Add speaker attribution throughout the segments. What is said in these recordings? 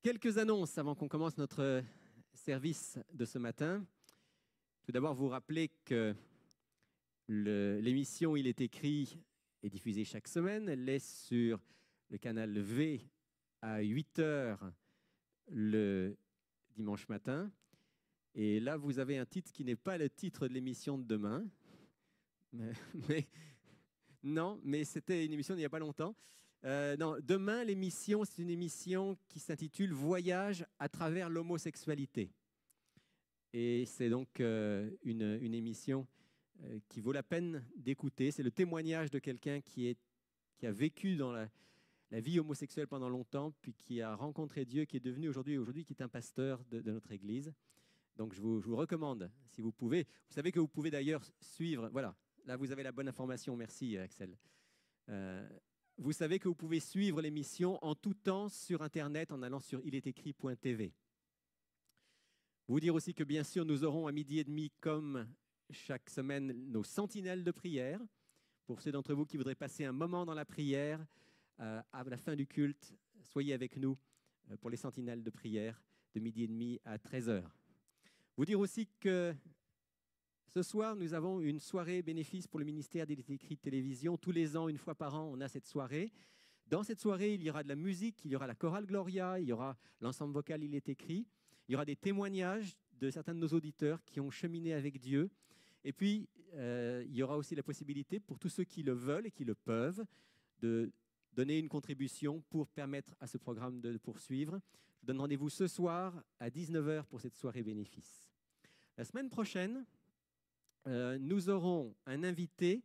Speaker 1: Quelques annonces avant qu'on commence notre service de ce matin. Tout d'abord, vous rappelez que l'émission Il est écrit est diffusée chaque semaine. Elle est sur le canal V à 8 h le dimanche matin. Et là, vous avez un titre qui n'est pas le titre de l'émission de demain. Mais c'était une émission d'il n'y a pas longtemps. Non, demain, l'émission, c'est une émission qui s'intitule « Voyage à travers l'homosexualité ». Et c'est donc une émission qui vaut la peine d'écouter. C'est le témoignage de quelqu'un qui a vécu dans la vie homosexuelle pendant longtemps, puis qui a rencontré Dieu, qui est devenu aujourd'hui qui est un pasteur de notre Église. Donc je vous recommande, si vous pouvez. Vous savez que vous pouvez d'ailleurs suivre, voilà, là vous avez la bonne information, merci Axel. Vous savez que vous pouvez suivre l'émission en tout temps sur Internet en allant sur iletécrit.tv. Vous dire aussi que bien sûr, nous aurons à 12h30, comme chaque semaine, nos sentinelles de prière. Pour ceux d'entre vous qui voudraient passer un moment dans la prière, à la fin du culte, soyez avec nous pour les sentinelles de prière de 12h30 à 13h. Vous dire aussi que ce soir, nous avons une soirée bénéfice pour le ministère d'Il est écrit télévision. Tous les ans, une fois par an, on a cette soirée. Dans cette soirée, il y aura de la musique, il y aura la chorale Gloria, il y aura l'ensemble vocal Il est écrit. Il y aura des témoignages de certains de nos auditeurs qui ont cheminé avec Dieu. Et puis, il y aura aussi la possibilité pour tous ceux qui le veulent et qui le peuvent de donner une contribution pour permettre à ce programme de poursuivre. Je vous donne rendez-vous ce soir à 19h pour cette soirée bénéfice. La semaine prochaine, nous aurons un invité.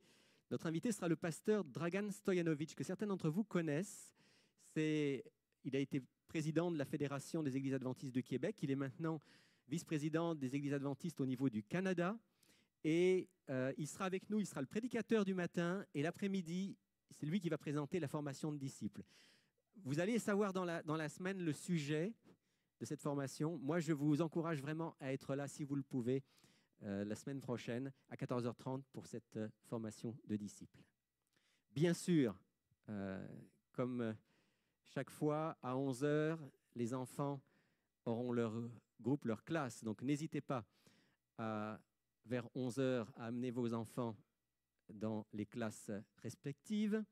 Speaker 1: Notre invité sera le pasteur Dragan Stojanovic, que certains d'entre vous connaissent. Il a été président de la Fédération des Églises adventistes de Québec. Il est maintenant vice-président des Églises adventistes au niveau du Canada. Et il sera avec nous, il sera le prédicateur du matin. Et l'après-midi, c'est lui qui va présenter la formation de disciples. Vous allez savoir dans la semaine le sujet de cette formation. Moi, je vous encourage vraiment à être là, si vous le pouvez, la semaine prochaine à 14h30 pour cette formation de disciples. Bien sûr, comme chaque fois, à 11h, les enfants auront leur groupe, leur classe. Donc, n'hésitez pas vers 11h à amener vos enfants dans les classes respectives.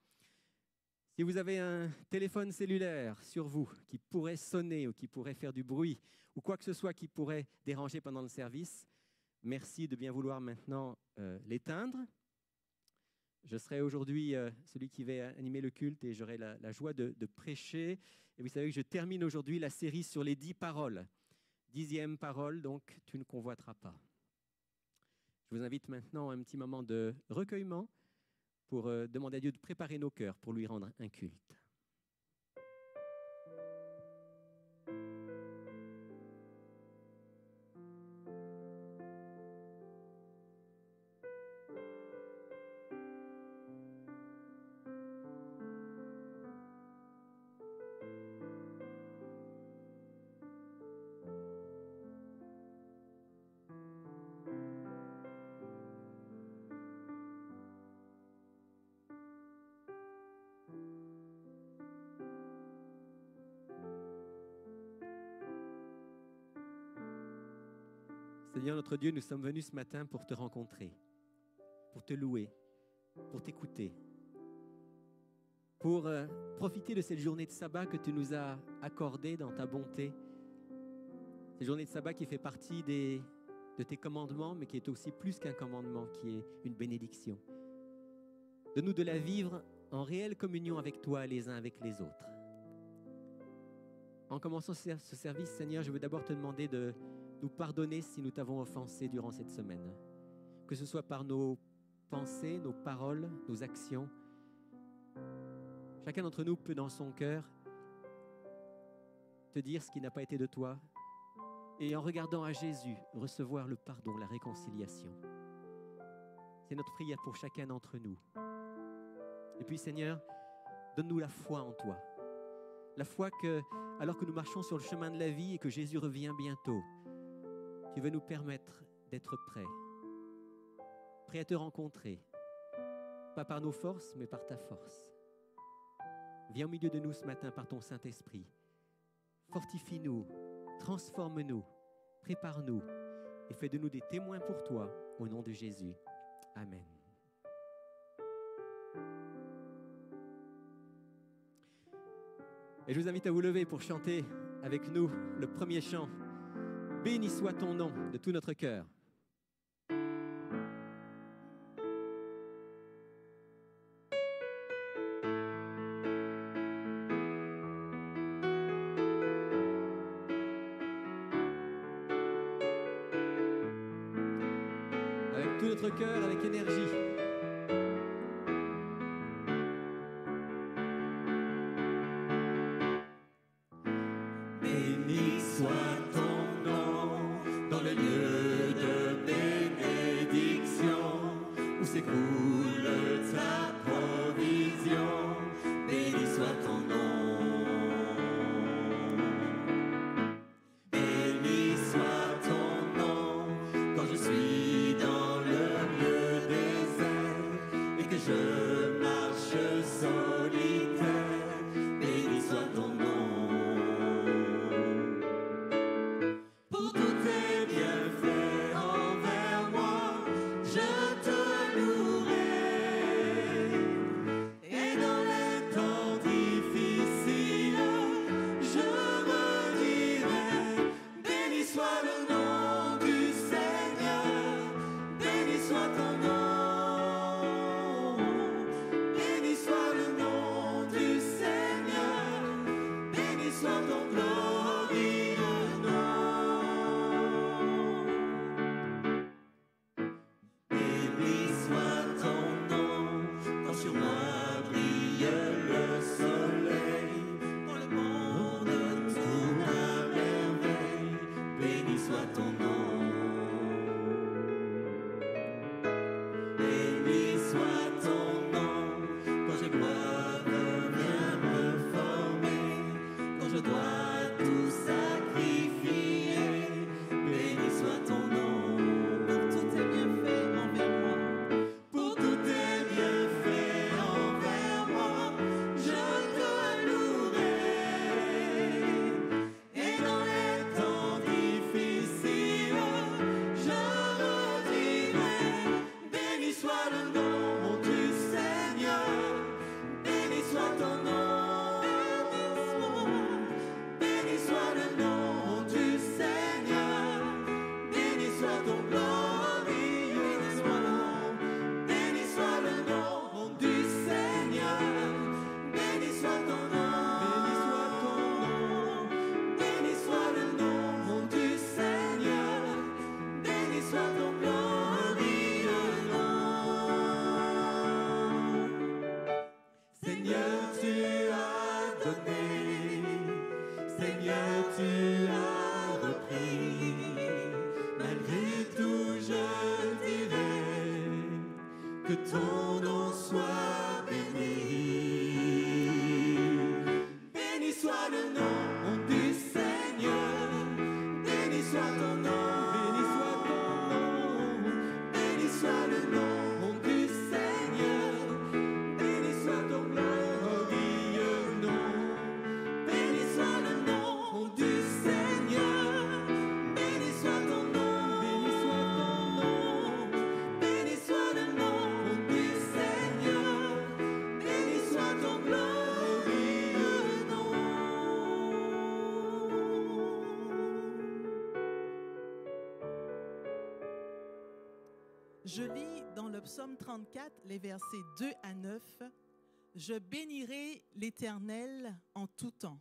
Speaker 1: Si vous avez un téléphone cellulaire sur vous qui pourrait sonner ou qui pourrait faire du bruit ou quoi que ce soit qui pourrait déranger pendant le service, merci de bien vouloir maintenant l'éteindre. Je serai aujourd'hui celui qui va animer le culte et j'aurai la joie de prêcher. Et vous savez que je termine aujourd'hui la série sur les 10 paroles. 10e parole, donc tu ne convoiteras pas. Je vous invite maintenant à un petit moment de recueillement pour demander à Dieu de préparer nos cœurs pour lui rendre un culte. Seigneur notre Dieu, nous sommes venus ce matin pour te rencontrer, pour te louer, pour t'écouter, pour profiter de cette journée de sabbat que tu nous as accordée dans ta bonté. Cette journée de sabbat qui fait partie de tes commandements, mais qui est aussi plus qu'un commandement, qui est une bénédiction. Donne-nous de la vivre en réelle communion avec toi les uns avec les autres. En commençant ce service, Seigneur, je veux d'abord te demander de nous pardonner si nous t'avons offensé durant cette semaine. Que ce soit par nos pensées, nos paroles, nos actions. Chacun d'entre nous peut dans son cœur te dire ce qui n'a pas été de toi et en regardant à Jésus, recevoir le pardon, la réconciliation. C'est notre prière pour chacun d'entre nous. Et puis Seigneur, donne-nous la foi en toi. La foi que, alors que nous marchons sur le chemin de la vie et que Jésus revient bientôt, tu veux nous permettre d'être prêts à te rencontrer, pas par nos forces, mais par ta force. Viens au milieu de nous ce matin par ton Saint-Esprit. fortifie-nous, transforme-nous, prépare-nous et fais de nous des témoins pour toi, au nom de Jésus. Amen. Et je vous invite à vous lever pour chanter avec nous le premier chant. Béni soit ton nom de tout notre cœur. Avec tout notre cœur, avec énergie.
Speaker 2: Béni soit ton nom dans le lieu de bénédiction où s'écoule ta provision. Béni soit ton nom. Béni soit ton nom quand je suis dans le lieu désert et que je marche solitaire. Béni soit ton nom. Pour tous tes bienfaits envers moi, je te louerai. Et dans les temps difficiles, je redirai. Béni soit le nom du Seigneur, béni soit ton nom. Béni soit le nom du Seigneur, béni soit ton glorieux nom. Béni soit ton nom, quand sur moi brille le soleil, quand le monde tourne à merveille. Béni soit ton nom. Béni soit ton nom, quand je dois venir me former, quand je dois tout sacrifier. Béni soit ton nom. Pour tous tes bienfaits envers moi, pour tous tes bienfaits envers moi, je te louerai. Et dans les temps difficiles, je redirai. Béni soit le nom du Seigneur, béni soit ton nom. Béni soit le nom du Seigneur, béni soit ton glorieux nom. Béni soit le nom du Seigneur, béni soit ton nom. Béni soit le nom du Seigneur, béni soit ton glorieux nom. Seigneur, tu as donné, Seigneur, tu as repris. Malgré tout, je dirai que ton nom soit béni. Béni soit le nom du Seigneur, béni soit ton nom. Béni soit ton nom, béni soit le nom du Seigneur, béni soit ton glorieux nom. Béni soit le nom du Seigneur, béni soit ton nom. Béni soit ton nom, béni soit le nom du Seigneur, béni soit ton glorieux nom.
Speaker 3: Je lis dans le psaume 34, les versets 2 à 9. « Je bénirai l'Éternel en tout temps.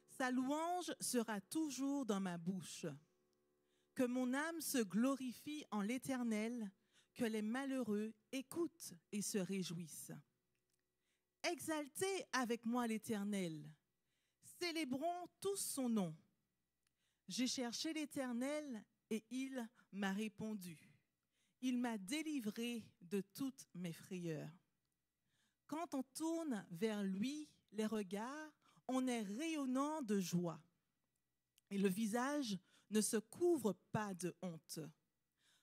Speaker 3: Sa louange sera toujours dans ma bouche. Que mon âme se glorifie en l'Éternel, que les malheureux écoutent et se réjouissent. Exaltez avec moi l'Éternel, célébrons tous son nom. J'ai cherché l'Éternel et il m'a répondu. Il m'a délivré de toutes mes frayeurs. Quand on tourne vers lui les regards, on est rayonnant de joie. Et le visage ne se couvre pas de honte.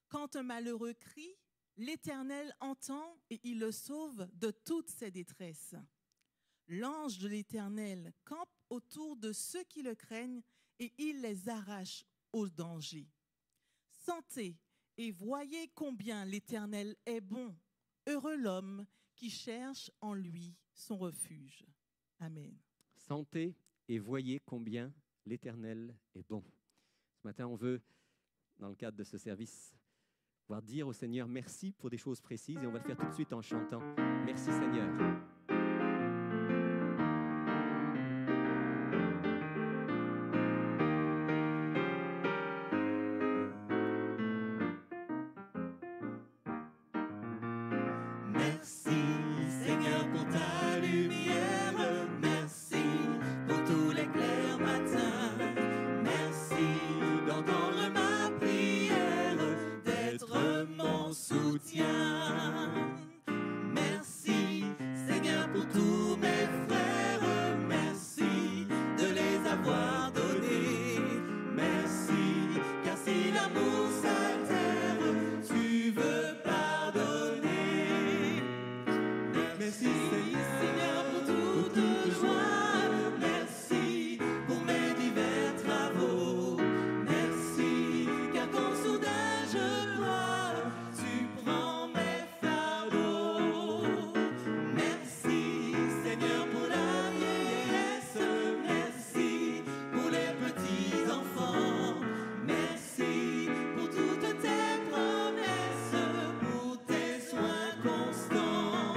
Speaker 3: Quand un malheureux crie, l'Éternel entend et il le sauve de toutes ses détresses. L'ange de l'Éternel campe autour de ceux qui le craignent et il les arrache au danger. Sentez et voyez combien l'Éternel est bon. Heureux l'homme qui cherche en lui son refuge. Amen.
Speaker 1: Sentez et voyez combien l'Éternel est bon. Ce matin, on veut, dans le cadre de ce service, pouvoir dire au Seigneur merci pour des choses précises et on va le faire tout de suite en chantant. Merci Seigneur.
Speaker 2: Merci Seigneur pour ta lumière, merci pour tous les clairs matins, merci d'entendre ma prière, d'être mon soutien. Merci Seigneur pour tous mes frères, merci de les avoir donnés, merci car si l'amour s'altère, tu veux pardonner. Merci Seigneur pour toute joie, merci pour mes divers travaux, merci car quand soudain je dois, tu prends mes fardeaux. Merci Seigneur pour la vieillesse, merci pour les petits enfants, merci pour toutes tes promesses, pour tes soins constants.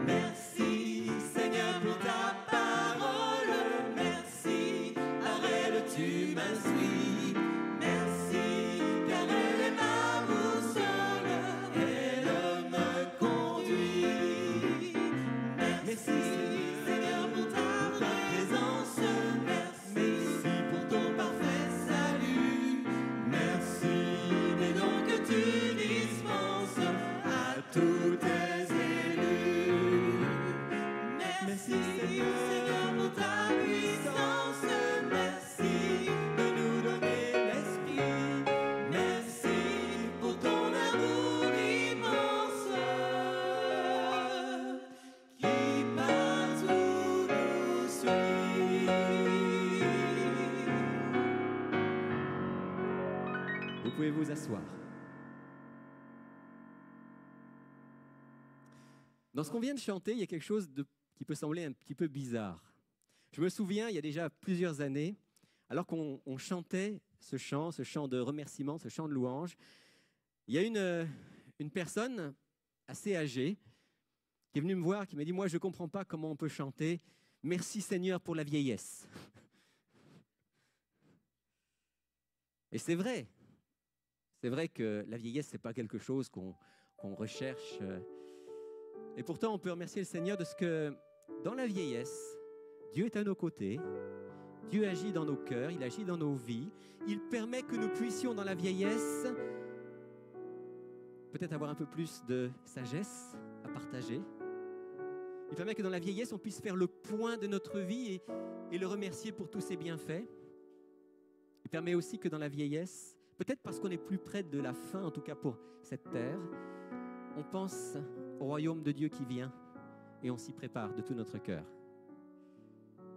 Speaker 2: Merci Seigneur pour ta parole, merci par elle tu m'instruis, merci car elle est ma boussole, elle me conduit. Merci Seigneur pour ta présence, merci pour ton parfait salut, merci des dons que tu dispenses à tous tes élus. Merci Seigneur pour ta puissance, merci de nous donner l'esprit, merci pour ton amour immense qui partout nous suit.
Speaker 1: Vous pouvez vous asseoir. Dans ce qu'on vient de chanter, il y a quelque chose qui peut sembler un petit peu bizarre. Je me souviens, il y a déjà plusieurs années, alors qu'on chantait ce chant de remerciement, ce chant de louange, il y a une personne assez âgée qui est venue me voir, qui m'a dit « Moi, je ne comprends pas comment on peut chanter « Merci Seigneur pour la vieillesse ». Et c'est vrai que la vieillesse, ce n'est pas quelque chose qu'on recherche. Et pourtant, on peut remercier le Seigneur de ce que, dans la vieillesse, Dieu est à nos côtés, Dieu agit dans nos cœurs, il agit dans nos vies, il permet que nous puissions, dans la vieillesse, peut-être avoir un peu plus de sagesse à partager. Il permet que dans la vieillesse, on puisse faire le point de notre vie et le remercier pour tous ses bienfaits. Il permet aussi que dans la vieillesse, peut-être parce qu'on est plus près de la fin, en tout cas pour cette terre, on pense au royaume de Dieu qui vient et on s'y prépare de tout notre cœur.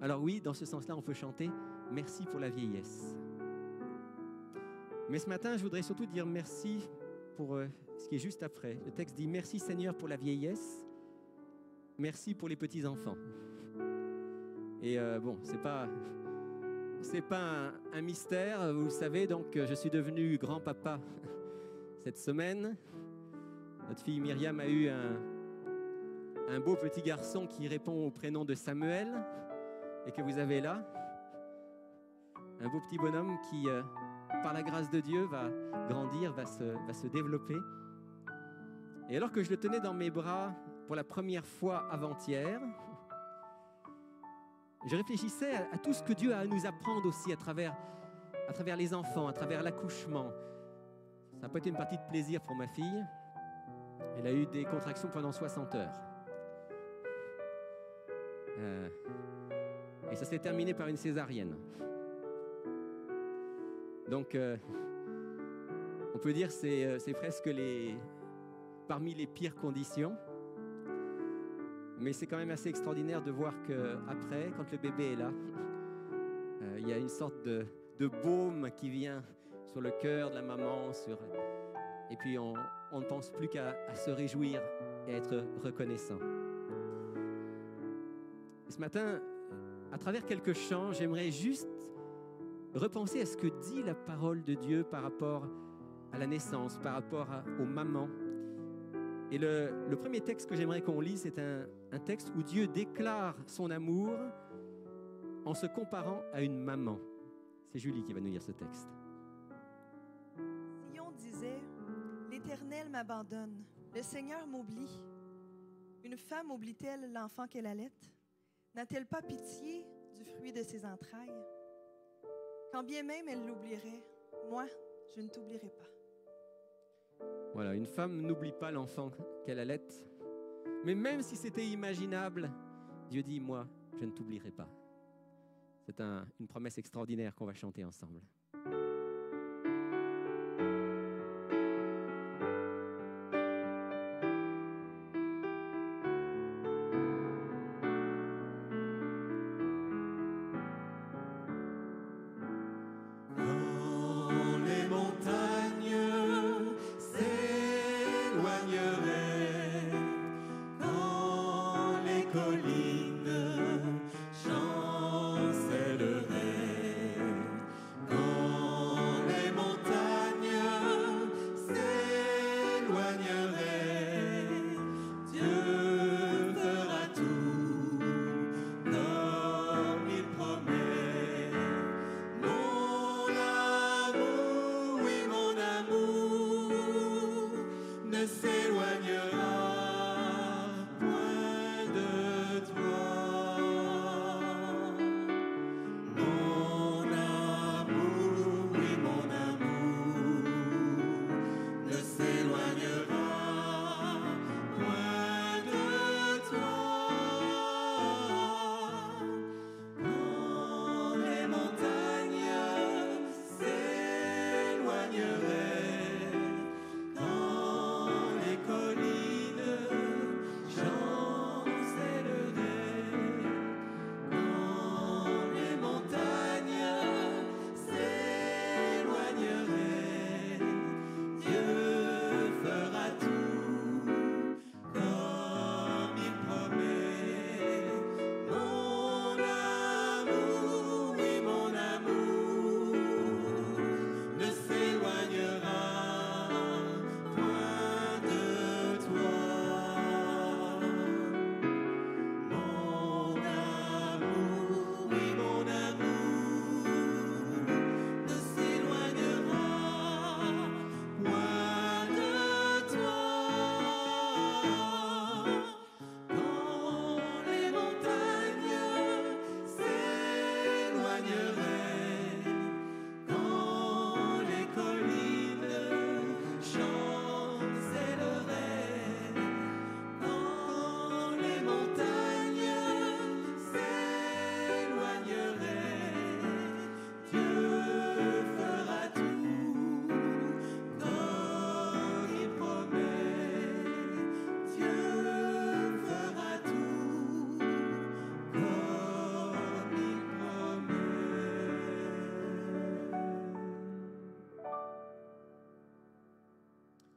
Speaker 1: Alors oui, dans ce sens-là, on peut chanter « Merci pour la vieillesse ». Mais ce matin, je voudrais surtout dire merci pour ce qui est juste après. Le texte dit « Merci Seigneur pour la vieillesse, merci pour les petits-enfants ». Et bon, c'est pas un mystère, vous le savez, donc je suis devenu grand-papa cette semaine. Notre fille Myriam a eu un beau petit garçon qui répond au prénom de Samuel et que vous avez là. Un beau petit bonhomme qui, par la grâce de Dieu, va grandir, va se développer. Et alors que je le tenais dans mes bras pour la première fois avant-hier, je réfléchissais à tout ce que Dieu a à nous apprendre aussi à travers les enfants, à travers l'accouchement. Ça n'a pas été une partie de plaisir pour ma fille. Elle a eu des contractions pendant 60 heures. Et ça s'est terminé par une césarienne. Donc, on peut dire que c'est presque parmi les pires conditions. Mais c'est quand même assez extraordinaire de voir qu'après, quand le bébé est là, il y a une sorte de baume qui vient sur le cœur de la maman. Et puis on ne pense plus qu'à se réjouir et être reconnaissant. Ce matin, à travers quelques chants, j'aimerais juste repenser à ce que dit la parole de Dieu par rapport à la naissance, par rapport aux mamans. Et le premier texte que j'aimerais qu'on lise, c'est un texte où Dieu déclare son amour en se comparant à une maman. C'est Julie qui va nous lire ce texte.
Speaker 4: Sion disait, l'Éternel m'abandonne, le Seigneur m'oublie. Une femme oublie-t-elle l'enfant qu'elle allait? N'a-t-elle pas pitié du fruit de ses entrailles? Quand bien même elle l'oublierait, moi, je ne t'oublierai pas.
Speaker 1: Voilà, une femme n'oublie pas l'enfant qu'elle allait, mais même si c'était imaginable, Dieu dit, moi, je ne t'oublierai pas. C'est une promesse extraordinaire qu'on va chanter ensemble.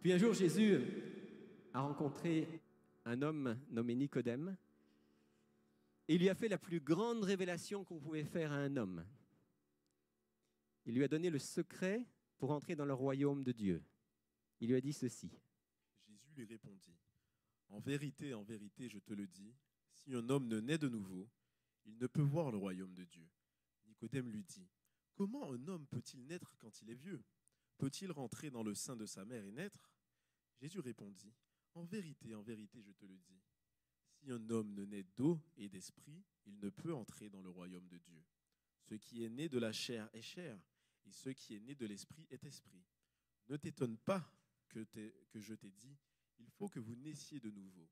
Speaker 1: Puis un jour, Jésus a rencontré un homme nommé Nicodème et il lui a fait la plus grande révélation qu'on pouvait faire à un homme. Il lui a donné le secret pour entrer dans le royaume de Dieu. Il lui a dit ceci.
Speaker 5: Jésus lui répondit, en vérité, je te le dis, si un homme ne naît de nouveau, il ne peut voir le royaume de Dieu. Nicodème lui dit, comment un homme peut-il naître quand il est vieux? Peut-il rentrer dans le sein de sa mère et naître? Jésus répondit, en vérité, je te le dis, si un homme ne naît d'eau et d'esprit, il ne peut entrer dans le royaume de Dieu. Ce qui est né de la chair est chair, et ce qui est né de l'esprit est esprit. Ne t'étonne pas que je t'ai dit, il faut que vous naissiez de nouveau.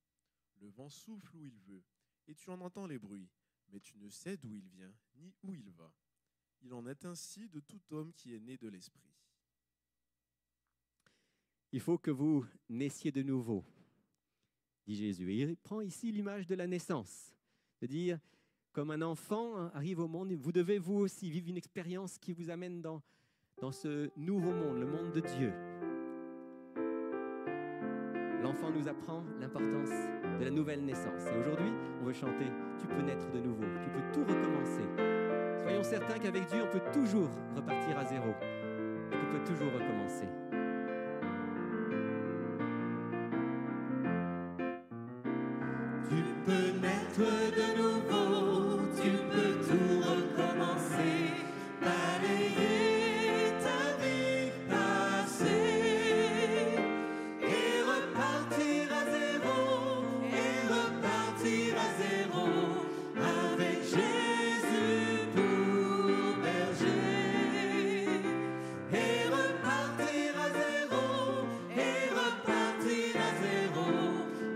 Speaker 5: Le vent souffle où il veut, et tu en entends les bruits, mais tu ne sais d'où il vient, ni où il va. Il en est ainsi de tout homme qui est né de l'esprit.
Speaker 1: Il faut que vous naissiez de nouveau. dit Jésus. Et il prend ici l'image de la naissance, de dire, comme un enfant arrive au monde, vous devez vous aussi vivre une expérience qui vous amène dans ce nouveau monde, le monde de Dieu. L'enfant nous apprend l'importance de la nouvelle naissance. Et aujourd'hui, on veut chanter « Tu peux naître de nouveau, tu peux tout recommencer ». Soyons certains qu'avec Dieu, on peut toujours repartir à zéro et qu'on peut toujours recommencer.
Speaker 2: Tu peux naître de nouveau, tu peux tout recommencer, balayer ta vie passée et repartir à zéro, avec Jésus pour berger. Et repartir à zéro,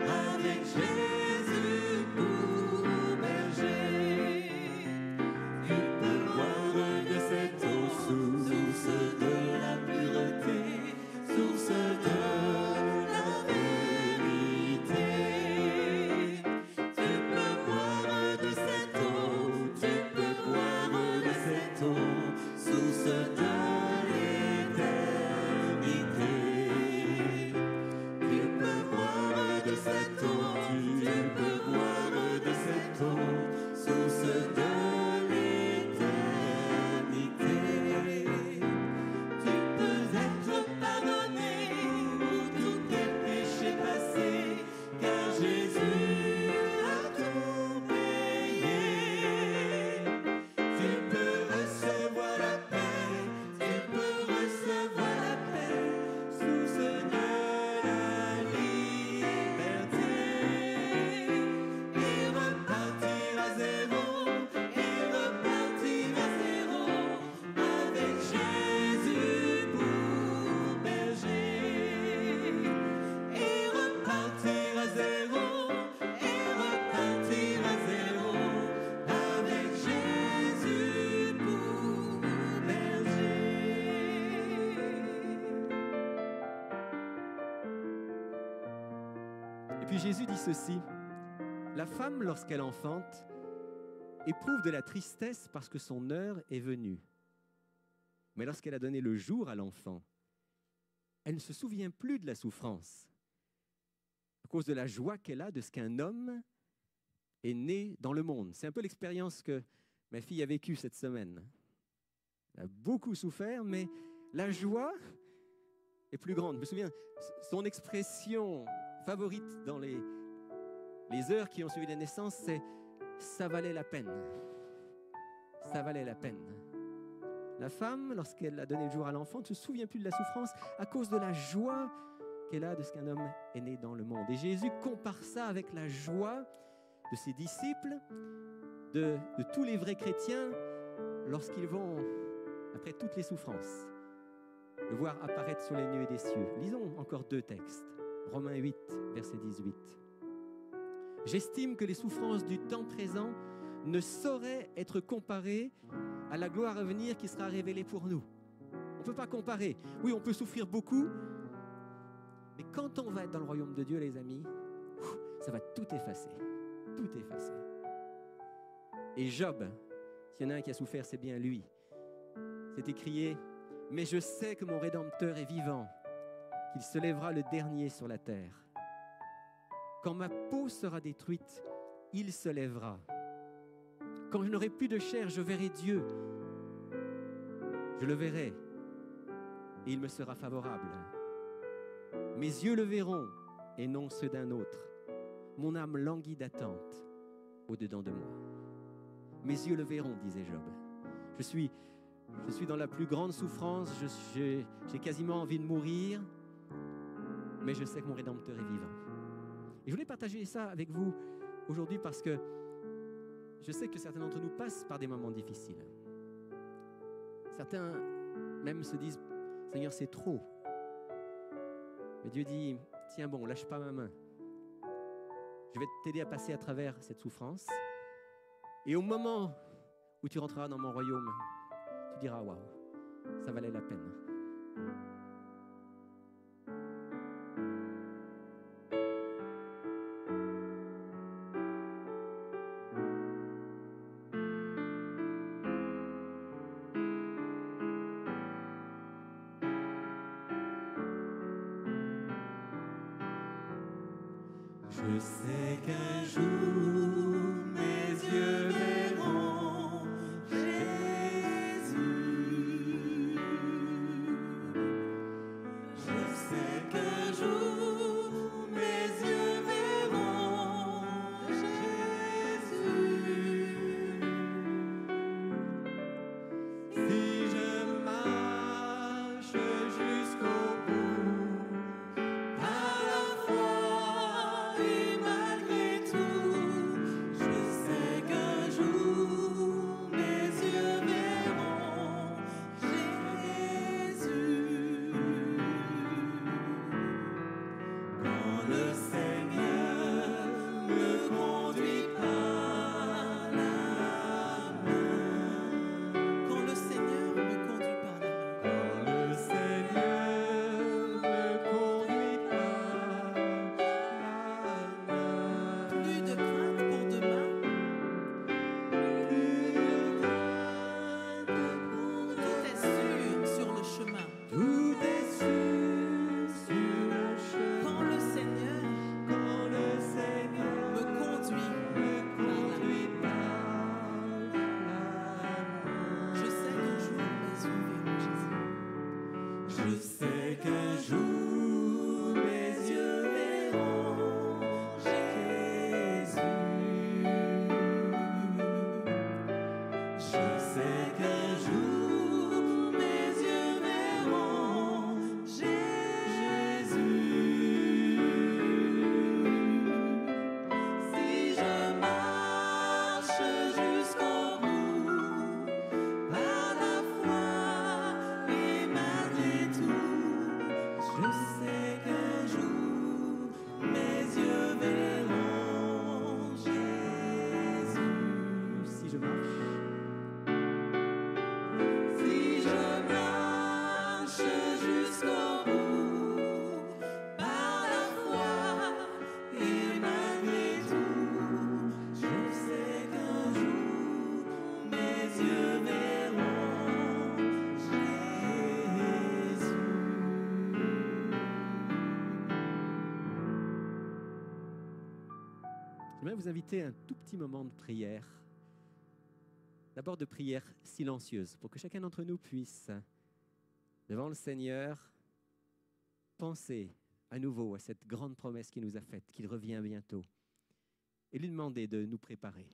Speaker 2: avec Jésus pour berger. Tu peux boire de cette eau, source de la pureté, source de la vérité. Tu peux boire de cette eau, source de l'éternité. Tu peux boire de cette eau, source de l'éternité. Tu peux être pardonné pour tous tes péchés passés, car Jésus a tout payé. Tu peux recevoir la paix, source de la liberté. Et repartir à zéro, avec Jésus pour berger. Et repartir à zéro, avec Jésus pour berger.
Speaker 1: Et puis Jésus dit ceci, « La femme, lorsqu'elle enfante, éprouve de la tristesse parce que son heure est venue. Mais lorsqu'elle a donné le jour à l'enfant, elle ne se souvient plus de la souffrance à cause de la joie qu'elle a de ce qu'un homme est né dans le monde. » C'est un peu l'expérience que ma fille a vécue cette semaine. Elle a beaucoup souffert, mais la joie est plus grande. Je me souviens, son expression favorite dans les heures qui ont suivi la naissance, c'est « ça valait la peine ». Ça valait la peine. La femme, lorsqu'elle a donné le jour à l'enfant, ne se souvient plus de la souffrance à cause de la joie qu'elle a de ce qu'un homme est né dans le monde. Et Jésus compare ça avec la joie de ses disciples, de tous les vrais chrétiens, lorsqu'ils vont, après toutes les souffrances, le voir apparaître sur les nuées des cieux. Lisons encore 2 textes. Romains 8, verset 18. « J'estime que les souffrances du temps présent ne sauraient être comparées à la gloire à venir qui sera révélée pour nous. » On ne peut pas comparer. Oui, on peut souffrir beaucoup, mais quand on va être dans le royaume de Dieu, les amis, ça va tout effacer. Tout effacer. Et Job, s'il y en a un qui a souffert, c'est bien lui. C'est écrié « Mais je sais que mon Rédempteur est vivant, qu'il se lèvera le dernier sur la terre. Quand ma peau sera détruite, il se lèvera. Quand je n'aurai plus de chair, je verrai Dieu. Je le verrai et il me sera favorable. Mes yeux le verront et non ceux d'un autre. Mon âme languit d'attente au-dedans de moi. Mes yeux le verront, disait Job. Je suis dans la plus grande souffrance, j'ai quasiment envie de mourir, mais je sais que mon Rédempteur est vivant. Et je voulais partager ça avec vous aujourd'hui parce que je sais que certains d'entre nous passent par des moments difficiles. Certains même se disent « Seigneur, c'est trop ». Mais Dieu dit « Tiens bon, lâche pas ma main. Je vais t'aider à passer à travers cette souffrance. Et au moment où tu rentreras dans mon royaume, tu diras « Waouh, ça valait la peine ».
Speaker 2: Je sais qu'un jour mes yeux verront Jésus. Je sais qu'un jour mes yeux verront Jésus. Si je marche jusqu'au bout, par la foi et malgré tout, je sais qu'un jour mes yeux verront Jésus. Quand le Seigneur me conduit par la main,
Speaker 3: Quand le Seigneur me conduit par la main,
Speaker 2: quand le Seigneur me conduit par la main,
Speaker 3: plus de crainte pour demain, tout est sûr sur le chemin.
Speaker 2: tout est sûr sur le chemin.
Speaker 3: Quand le Seigneur
Speaker 2: Quand le Seigneur
Speaker 3: me conduit
Speaker 2: me
Speaker 3: par la main,
Speaker 2: conduit par la
Speaker 3: je sais qu'un jour mes yeux verront Jésus.
Speaker 2: Je sais qu'un jour mes yeux verront Jésus. Je sais qu'un jour mes yeux verront Jésus. Si je marche jusqu'au bout, par la foi et malgré tout, je sais qu'un jour mes yeux verront Jésus. Si je marche jusqu'au bout, par la foi et malgré tout, je sais qu'un jour mes yeux verront Jésus.
Speaker 1: J'aimerais vous inviter à un tout petit moment de prière. D'abord de prière silencieuse, pour que chacun d'entre nous puisse, devant le Seigneur, penser à nouveau à cette grande promesse qu'il nous a faite, qu'il revient bientôt, et lui demander de nous préparer.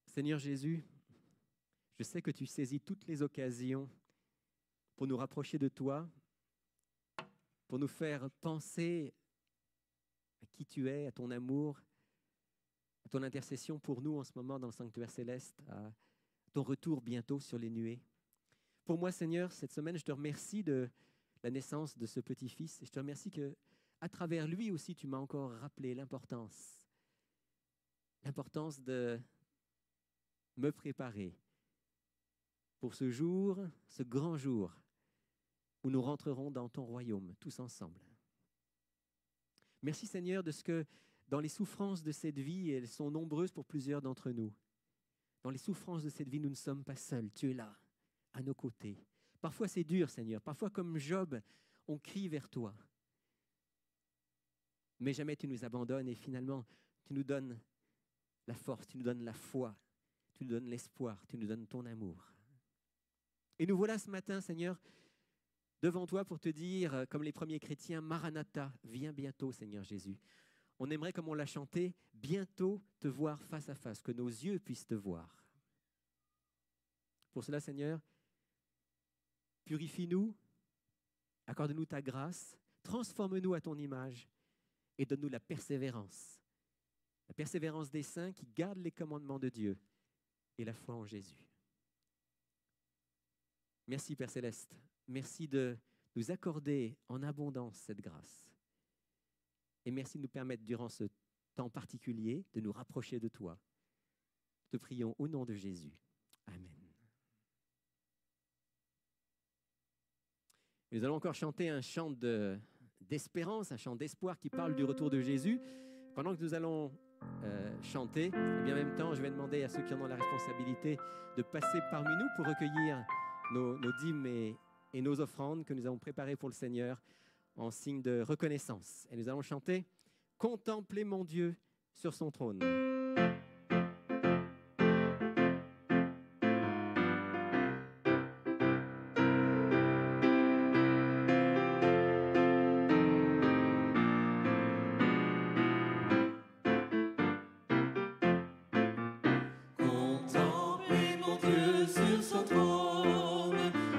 Speaker 1: Seigneur Jésus, je sais que tu saisis toutes les occasions pour nous rapprocher de toi, pour nous faire penser à qui tu es, à ton amour, à ton intercession pour nous en ce moment dans le sanctuaire céleste, à ton retour bientôt sur les nuées. Pour moi, Seigneur, cette semaine, je te remercie de la naissance de ce petit-fils et je te remercie que, à travers lui aussi, tu m'as encore rappelé l'importance de me préparer pour ce jour, ce grand jour où nous rentrerons dans ton royaume tous ensemble. Merci Seigneur de ce que dans les souffrances de cette vie, et elles sont nombreuses pour plusieurs d'entre nous, dans les souffrances de cette vie, nous ne sommes pas seuls. Tu es là, à nos côtés. Parfois c'est dur Seigneur, parfois comme Job, on crie vers toi. Mais jamais tu nous abandonnes et finalement tu nous donnes la force, tu nous donnes la foi, tu nous donnes l'espoir, tu nous donnes ton amour. Et nous voilà ce matin, Seigneur, devant toi pour te dire, comme les premiers chrétiens, Maranatha, viens bientôt, Seigneur Jésus. On aimerait, comme on l'a chanté, bientôt te voir face à face, que nos yeux puissent te voir. Pour cela, Seigneur, purifie-nous, accorde-nous ta grâce, transforme-nous à ton image et donne-nous la persévérance des saints qui gardent les commandements de Dieu et la foi en Jésus. Merci Père Céleste, merci de nous accorder en abondance cette grâce. Et merci de nous permettre durant ce temps particulier de nous rapprocher de toi. te prions au nom de Jésus. Amen. Nous allons encore chanter un chant d'espérance, un chant d'espoir qui parle du retour de Jésus. Pendant que nous allons chanter, et bien en même temps, je vais demander à ceux qui en ont la responsabilité de passer parmi nous pour recueillir nos dîmes et nos offrandes que nous avons préparées pour le Seigneur en signe de reconnaissance. Et nous allons chanter « Contemplez mon Dieu sur son trône ».
Speaker 2: Contemplez mon Dieu sur son trône,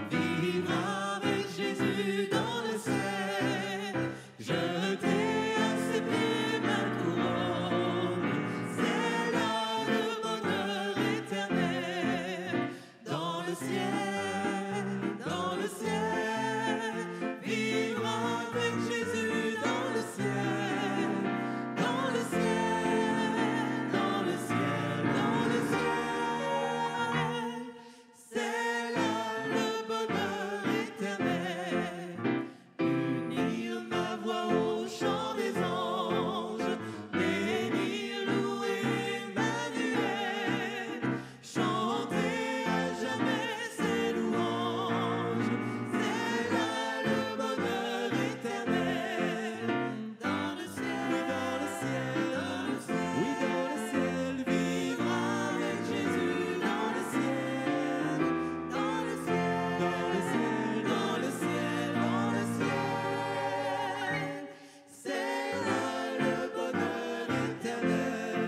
Speaker 2: vivre avec Jésus dans le ciel, jeter à ses pieds ma couronne, c'est là le bonheur éternel. Dans le ciel, vivre avec Jésus dans le ciel, dans le ciel, dans le ciel, dans le ciel, c'est là le bonheur éternel. Unir ma voix au chant des anges, bénir, louer Emmanuel, chanter à jamais ses louanges, c'est là le bonheur éternel. Dans le ciel, dans le ciel, dans le ciel, oui, dans le ciel, vivre avec Jésus dans le ciel, dans le ciel, dans le ciel, dans le ciel, dans le ciel, c'est là le bonheur éternel.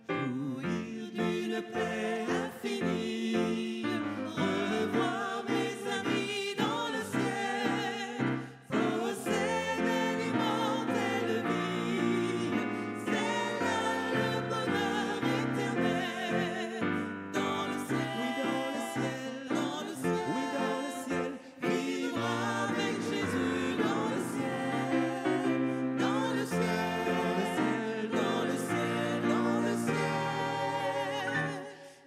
Speaker 2: Jouir d'une paix infinie, revoir mes amis dans le ciel, posséder l'immortelle vie, c'est là le bonheur éternel. Dans le ciel, dans le ciel, oui, dans le ciel, vivre avec Jésus dans le ciel, dans le ciel, dans le ciel, dans le ciel,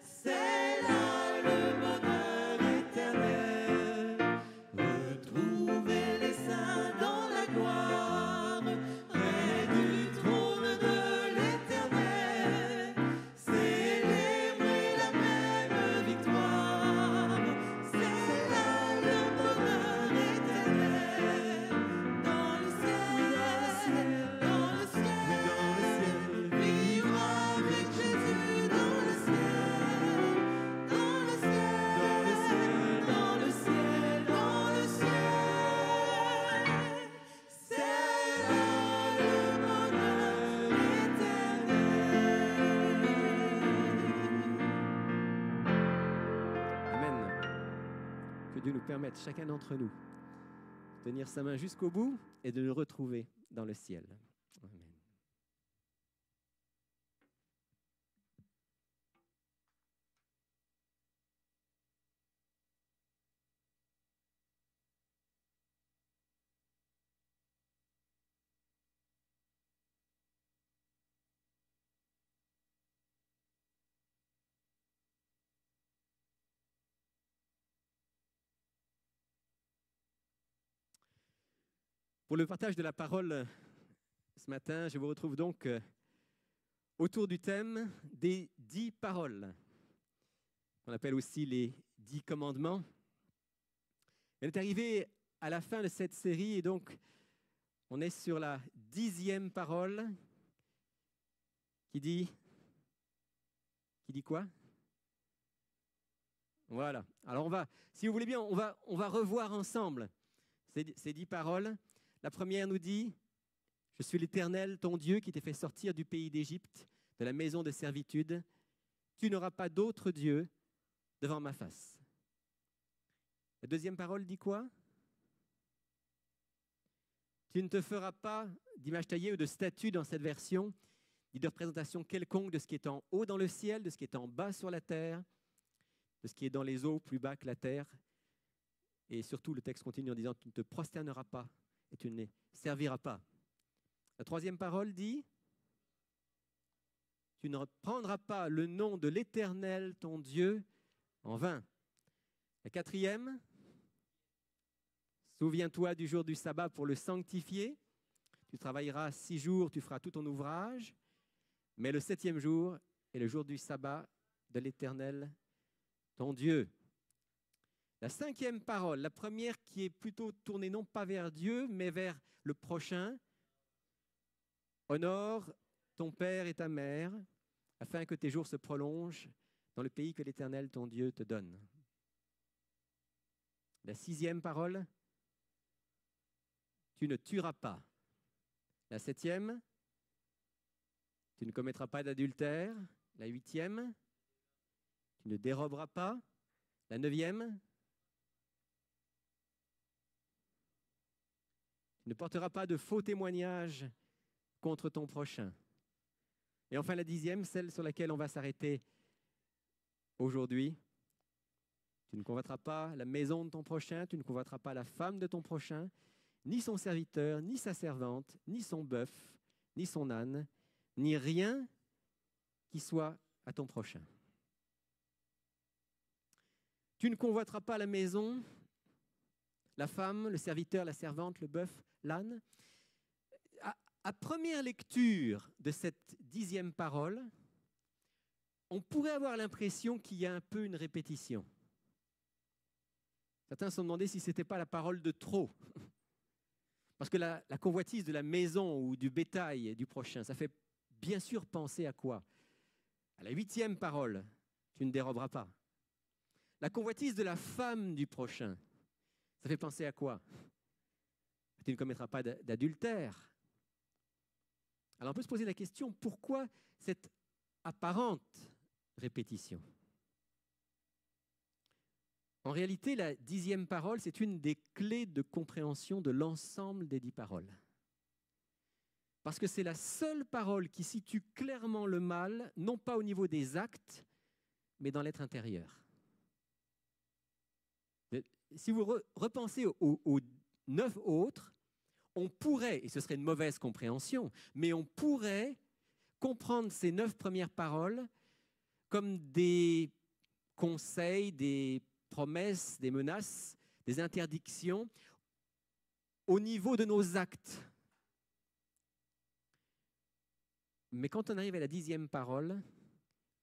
Speaker 2: c'est là le bonheur éternel. Retrouver les saints dans la gloire, près du trône de l'Éternel, célébrer la même victoire, c'est là le bonheur éternel. Dans le ciel, dans le ciel, vivre avec Jésus dans le ciel, dans le ciel, dans le ciel, dans le ciel, c'est là le bonheur éternel.
Speaker 1: Amen. Que Dieu nous permette, chacun d'entre nous, de tenir sa main jusqu'au bout et de le retrouver dans le ciel. Amen. Pour le partage de la parole ce matin, je vous retrouve donc autour du thème des 10 paroles, qu'on appelle aussi les 10 commandements. On est arrivé à la fin de cette série et donc on est sur la 10e parole qui dit quoi? Voilà. Alors si vous voulez bien, on va revoir ensemble ces 10 paroles. La première nous dit « Je suis l'Éternel, ton Dieu, qui t'ai fait sortir du pays d'Égypte, de la maison de servitude. Tu n'auras pas d'autre Dieu devant ma face. » La deuxième parole dit quoi? « Tu ne te feras pas d'image taillée ou de statue dans cette version, ni de représentation quelconque de ce qui est en haut dans le ciel, de ce qui est en bas sur la terre, de ce qui est dans les eaux plus bas que la terre. » Et surtout, le texte continue en disant « Tu ne te prosterneras pas et tu ne les serviras pas. » La troisième parole dit Tu ne prendras pas le nom de l'Éternel, ton Dieu, en vain. La quatrième, souviens-toi du jour du sabbat pour le sanctifier. Tu travailleras 6 jours, tu feras tout ton ouvrage. Mais le 7e jour est le jour du sabbat de l'Éternel, ton Dieu. La 5e parole, la première qui est plutôt tournée non pas vers Dieu, mais vers le prochain. Honore ton père et ta mère, afin que tes jours se prolongent dans le pays que l'Éternel, ton Dieu, te donne. La 6e parole, tu ne tueras pas. La 7e, tu ne commettras pas d'adultère. La 8e, tu ne déroberas pas. La 9e, tu ne porteras pas de faux témoignages contre ton prochain. Et enfin la 10e, celle sur laquelle on va s'arrêter aujourd'hui, tu ne convoiteras pas la maison de ton prochain, tu ne convoiteras pas la femme de ton prochain, ni son serviteur, ni sa servante, ni son bœuf, ni son âne, ni rien qui soit à ton prochain. Tu ne convoiteras pas la maison, la femme, le serviteur, la servante, le bœuf, l'âne. À première lecture de cette 10e parole, on pourrait avoir l'impression qu'il y a un peu une répétition. Certains se sont demandé si ce n'était pas la parole de trop. Parce que la convoitise de la maison ou du bétail du prochain, ça fait bien sûr penser à quoi? À la 8e parole, tu ne déroberas pas. La convoitise de la femme du prochain, ça fait penser à quoi? Tu ne commettras pas d'adultère. Alors on peut se poser la question, pourquoi cette apparente répétition? En réalité, la 10e parole, c'est une des clés de compréhension de l'ensemble des 10 paroles. Parce que c'est la seule parole qui situe clairement le mal, non pas au niveau des actes, mais dans l'être intérieur. Si vous repensez aux 9 autres, on pourrait, et ce serait une mauvaise compréhension, mais on pourrait comprendre ces 9 premières paroles comme des conseils, des promesses, des menaces, des interdictions au niveau de nos actes. Mais quand on arrive à la 10e parole,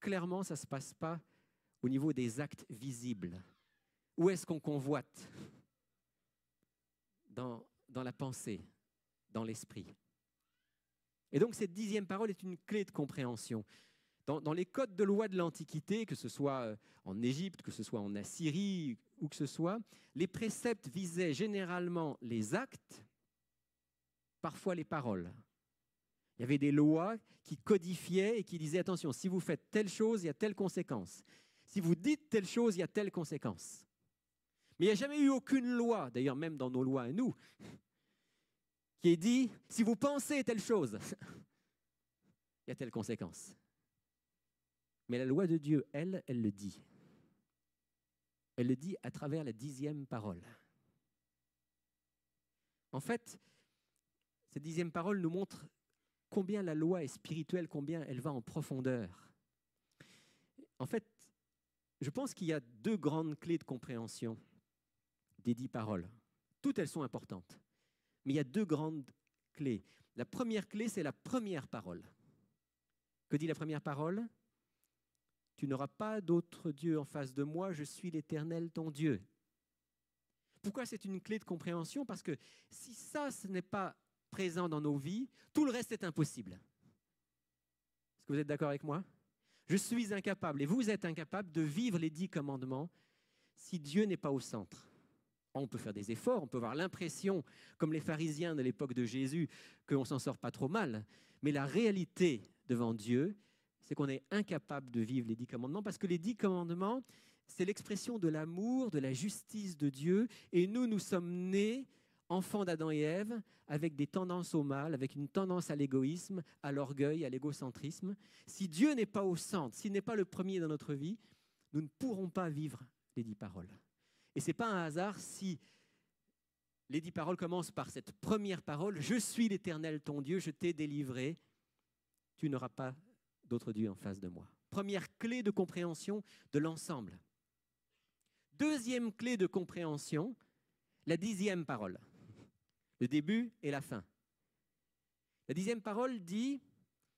Speaker 1: clairement, ça ne se passe pas au niveau des actes visibles. Où est-ce qu'on convoite? Dans la pensée, dans l'esprit. Et donc cette 10e parole est une clé de compréhension. Dans les codes de loi de l'Antiquité, que ce soit en Égypte, que ce soit en Assyrie, où que ce soit, les préceptes visaient généralement les actes, parfois les paroles. Il y avait des lois qui codifiaient et qui disaient, attention, si vous faites telle chose, il y a telle conséquence. Si vous dites telle chose, il y a telle conséquence. Mais il n'y a jamais eu aucune loi, d'ailleurs même dans nos lois à nous, qui est dit, si vous pensez telle chose, il y a telle conséquence. Mais la loi de Dieu, elle le dit. Elle le dit à travers la 10e parole. En fait, cette 10e parole nous montre combien la loi est spirituelle, combien elle va en profondeur. En fait, je pense qu'il y a 2 grandes clés de compréhension des 10 paroles. Toutes elles sont importantes. Mais il y a 2 grandes clés. La première clé, c'est la première parole. Que dit la première parole? Tu n'auras pas d'autre Dieu en face de moi, je suis l'Éternel, ton Dieu. Pourquoi c'est une clé de compréhension? Parce que si ça, ce n'est pas présent dans nos vies, tout le reste est impossible. Est-ce que vous êtes d'accord avec moi? Je suis incapable, et vous êtes incapable de vivre les 10 commandements si Dieu n'est pas au centre. On peut faire des efforts, on peut avoir l'impression, comme les pharisiens de l'époque de Jésus, qu'on ne s'en sort pas trop mal. Mais la réalité devant Dieu, c'est qu'on est incapable de vivre les 10 commandements, parce que les 10 commandements, c'est l'expression de l'amour, de la justice de Dieu, et nous sommes nés, enfants d'Adam et Ève, avec des tendances au mal, avec une tendance à l'égoïsme, à l'orgueil, à l'égocentrisme. Si Dieu n'est pas au centre, s'il n'est pas le premier dans notre vie, nous ne pourrons pas vivre les 10 paroles. Et ce n'est pas un hasard si les 10 paroles commencent par cette première parole, « Je suis l'Éternel ton Dieu, je t'ai délivré, tu n'auras pas d'autres dieux en face de moi. Première clé de compréhension de l'ensemble. Deuxième clé de compréhension, la 10e parole. Le début et la fin. La 10e parole dit,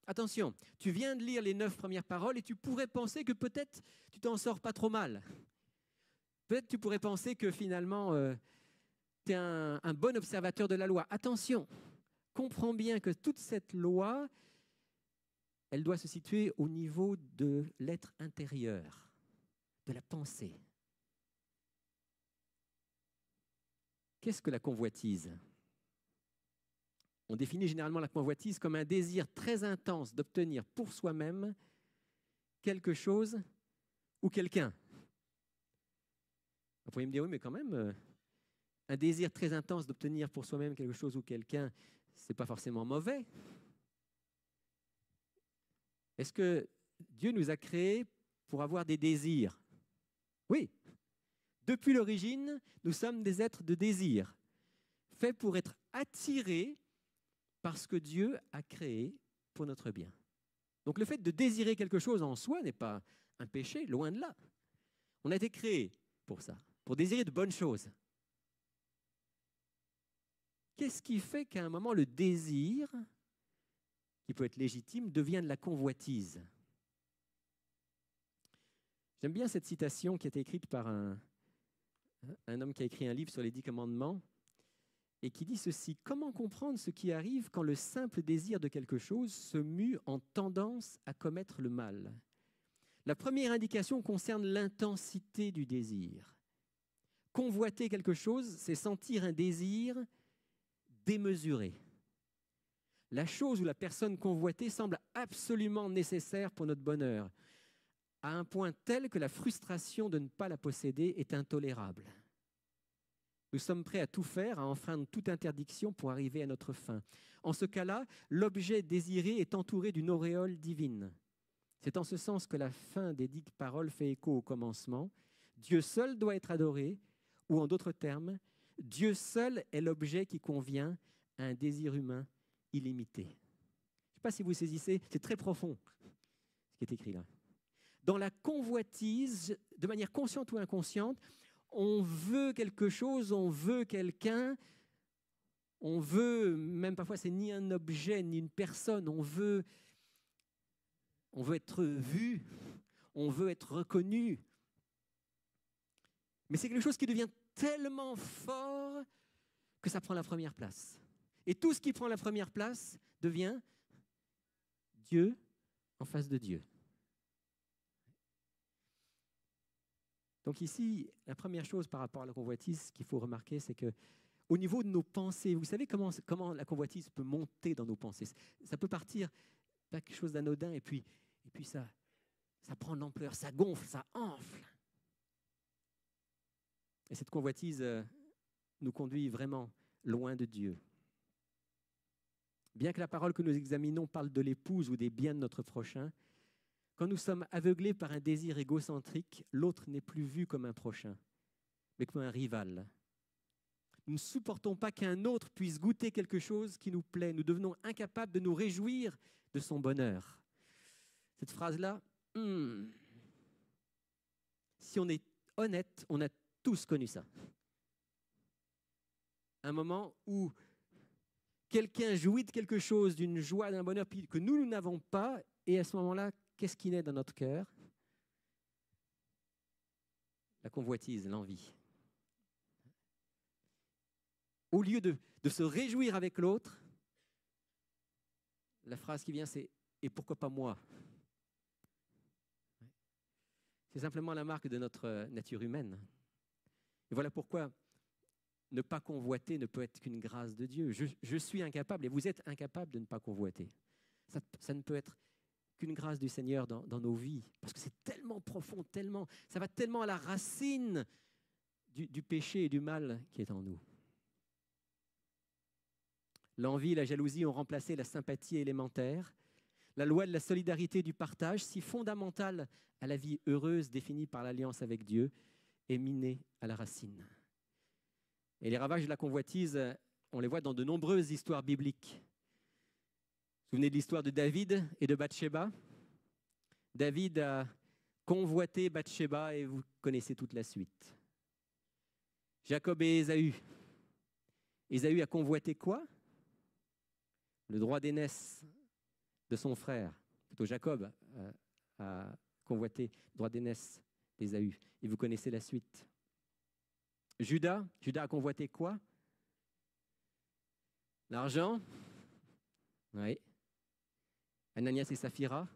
Speaker 1: attention, tu viens de lire les 9 premières paroles et tu pourrais penser que peut-être tu t'en sors pas trop mal. Peut-être tu pourrais penser que finalement, tu es un bon observateur de la loi. Attention, comprends bien que toute cette loi, elle doit se situer au niveau de l'être intérieur, de la pensée. Qu'est-ce que la convoitise ? On définit généralement la convoitise comme un désir très intense d'obtenir pour soi-même quelque chose ou quelqu'un. Vous pourriez me dire, oui, mais quand même, un désir très intense d'obtenir pour soi-même quelque chose ou quelqu'un, ce n'est pas forcément mauvais. Est-ce que Dieu nous a créés pour avoir des désirs ? Oui. Depuis l'origine, nous sommes des êtres de désir, faits pour être attirés par ce que Dieu a créé pour notre bien. Donc le fait de désirer quelque chose en soi n'est pas un péché, loin de là. On a été créés pour ça, pour désirer de bonnes choses. Qu'est-ce qui fait qu'à un moment, le désir, qui peut être légitime, devient de la convoitise ? J'aime bien cette citation qui a été écrite par un homme qui a écrit un livre sur les 10 commandements et qui dit ceci: « Comment comprendre ce qui arrive quand le simple désir de quelque chose se mue en tendance à commettre le mal ? La première indication concerne l'intensité du désir. Convoiter quelque chose, c'est sentir un désir démesuré. La chose ou la personne convoitée semble absolument nécessaire pour notre bonheur, à un point tel que la frustration de ne pas la posséder est intolérable. Nous sommes prêts à tout faire, à enfreindre toute interdiction pour arriver à notre fin. En ce cas-là, l'objet désiré est entouré d'une auréole divine. C'est en ce sens que la fin des 10 paroles fait écho au commencement. Dieu seul doit être adoré, ou en d'autres termes, Dieu seul est l'objet qui convient à un désir humain illimité. Je ne sais pas si vous saisissez, c'est très profond ce qui est écrit là. Dans la convoitise, de manière consciente ou inconsciente, on veut quelque chose, on veut quelqu'un, on veut, même parfois c'est ni un objet ni une personne, on veut être vu, on veut être reconnu. Mais c'est quelque chose qui devient tellement fort que ça prend la première place. Et tout ce qui prend la première place devient Dieu en face de Dieu. Donc ici, la première chose par rapport à la convoitise qu'il faut remarquer, c'est qu'au niveau de nos pensées, vous savez comment la convoitise peut monter dans nos pensées. Ça peut partir de quelque chose d'anodin et puis ça prend de l'ampleur, ça gonfle, ça enfle. Et cette convoitise nous conduit vraiment loin de Dieu. Bien que la parole que nous examinons parle de l'épouse ou des biens de notre prochain, quand nous sommes aveuglés par un désir égocentrique, l'autre n'est plus vu comme un prochain, mais comme un rival. Nous ne supportons pas qu'un autre puisse goûter quelque chose qui nous plaît. Nous devenons incapables de nous réjouir de son bonheur. Cette phrase-là, si on est honnête, on a tous connu ça. Un moment où quelqu'un jouit de quelque chose, d'une joie, d'un bonheur que nous n'avons pas, et à ce moment-là, qu'est-ce qui naît dans notre cœur ? La convoitise, l'envie. Au lieu de se réjouir avec l'autre, la phrase qui vient, c'est « et pourquoi pas moi ?» C'est simplement la marque de notre nature humaine. Et voilà pourquoi ne pas convoiter ne peut être qu'une grâce de Dieu. Je suis incapable, et vous êtes incapable de ne pas convoiter. Ça ne peut être qu'une grâce du Seigneur dans nos vies, parce que c'est tellement profond, ça va tellement à la racine du péché et du mal qui est en nous. L'envie et la jalousie ont remplacé la sympathie élémentaire. La loi de la solidarité et du partage, si fondamentale à la vie heureuse définie par l'alliance avec Dieu, est minée à la racine. Et les ravages de la convoitise, on les voit dans de nombreuses histoires bibliques. Vous vous souvenez de l'histoire de David et de Bathsheba ? David a convoité Bathsheba et vous connaissez toute la suite. Jacob et Ésaü. Ésaü a convoité quoi? Le droit d'aînesse de son frère. Plutôt Jacob a convoité le droit d'aînesse d'Ésaü. Et vous connaissez la suite. Judas a convoité quoi? L'argent. Oui. Ananias et Saphira.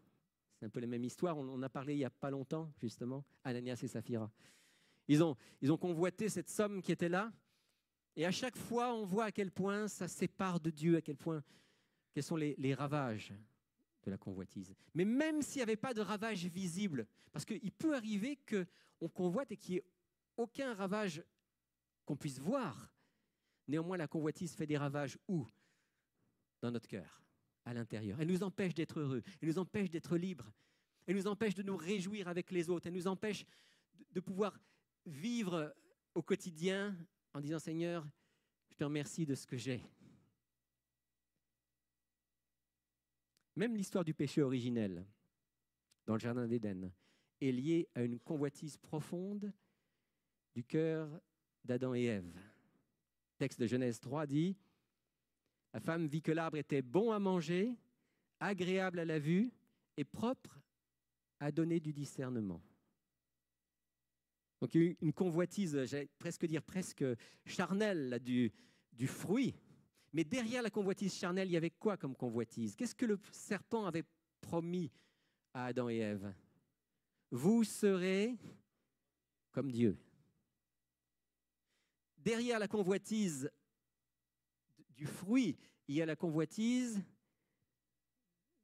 Speaker 1: C'est un peu la même histoire. On en a parlé il n'y a pas longtemps, justement. Ananias et Saphira. Ils ont convoité cette somme qui était là. Et à chaque fois, on voit à quel point ça sépare de Dieu, quels sont les ravages de la convoitise. Mais même s'il n'y avait pas de ravage visible, parce qu'il peut arriver qu'on convoite et qu'il n'y ait aucun ravage qu'on puisse voir, néanmoins la convoitise fait des ravages où? Dans notre cœur, à l'intérieur. Elle nous empêche d'être heureux, elle nous empêche d'être libres, elle nous empêche de nous réjouir avec les autres, elle nous empêche de pouvoir vivre au quotidien en disant « Seigneur, je te remercie de ce que j'ai ». Même l'histoire du péché originel dans le jardin d'Éden est liée à une convoitise profonde du cœur d'Adam et Ève. Le texte de Genèse 3 dit « La femme vit que l'arbre était bon à manger, agréable à la vue et propre à donner du discernement. » Donc il y a eu une convoitise, j'allais presque dire presque charnelle là, du fruit. Mais derrière la convoitise charnelle, il y avait quoi comme convoitise? Qu'est-ce que le serpent avait promis à Adam et Ève? Vous serez comme Dieu. Derrière la convoitise du fruit, il y a la convoitise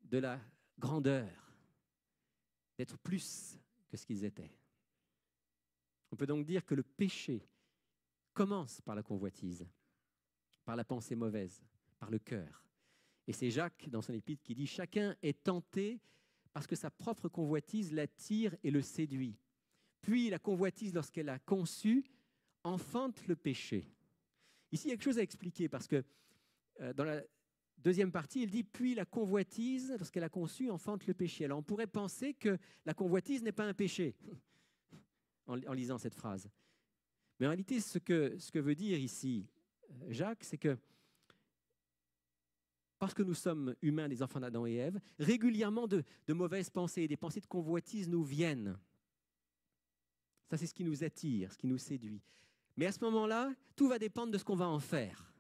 Speaker 1: de la grandeur, d'être plus que ce qu'ils étaient. On peut donc dire que le péché commence par la convoitise, par la pensée mauvaise, par le cœur. Et c'est Jacques, dans son épître, qui dit « Chacun est tenté parce que sa propre convoitise l'attire et le séduit. Puis la convoitise, lorsqu'elle a conçu, enfante le péché. » Ici, il y a quelque chose à expliquer parce que dans la deuxième partie, il dit « Puis la convoitise, lorsqu'elle a conçu, enfante le péché. » Alors on pourrait penser que la convoitise n'est pas un péché en lisant cette phrase. Mais en réalité, ce que veut dire ici Jacques, c'est que parce que nous sommes humains, les enfants d'Adam et Ève, régulièrement de mauvaises pensées, des pensées de convoitise nous viennent. Ça, c'est ce qui nous attire, ce qui nous séduit. Mais à ce moment-là, tout va dépendre de ce qu'on va en faire.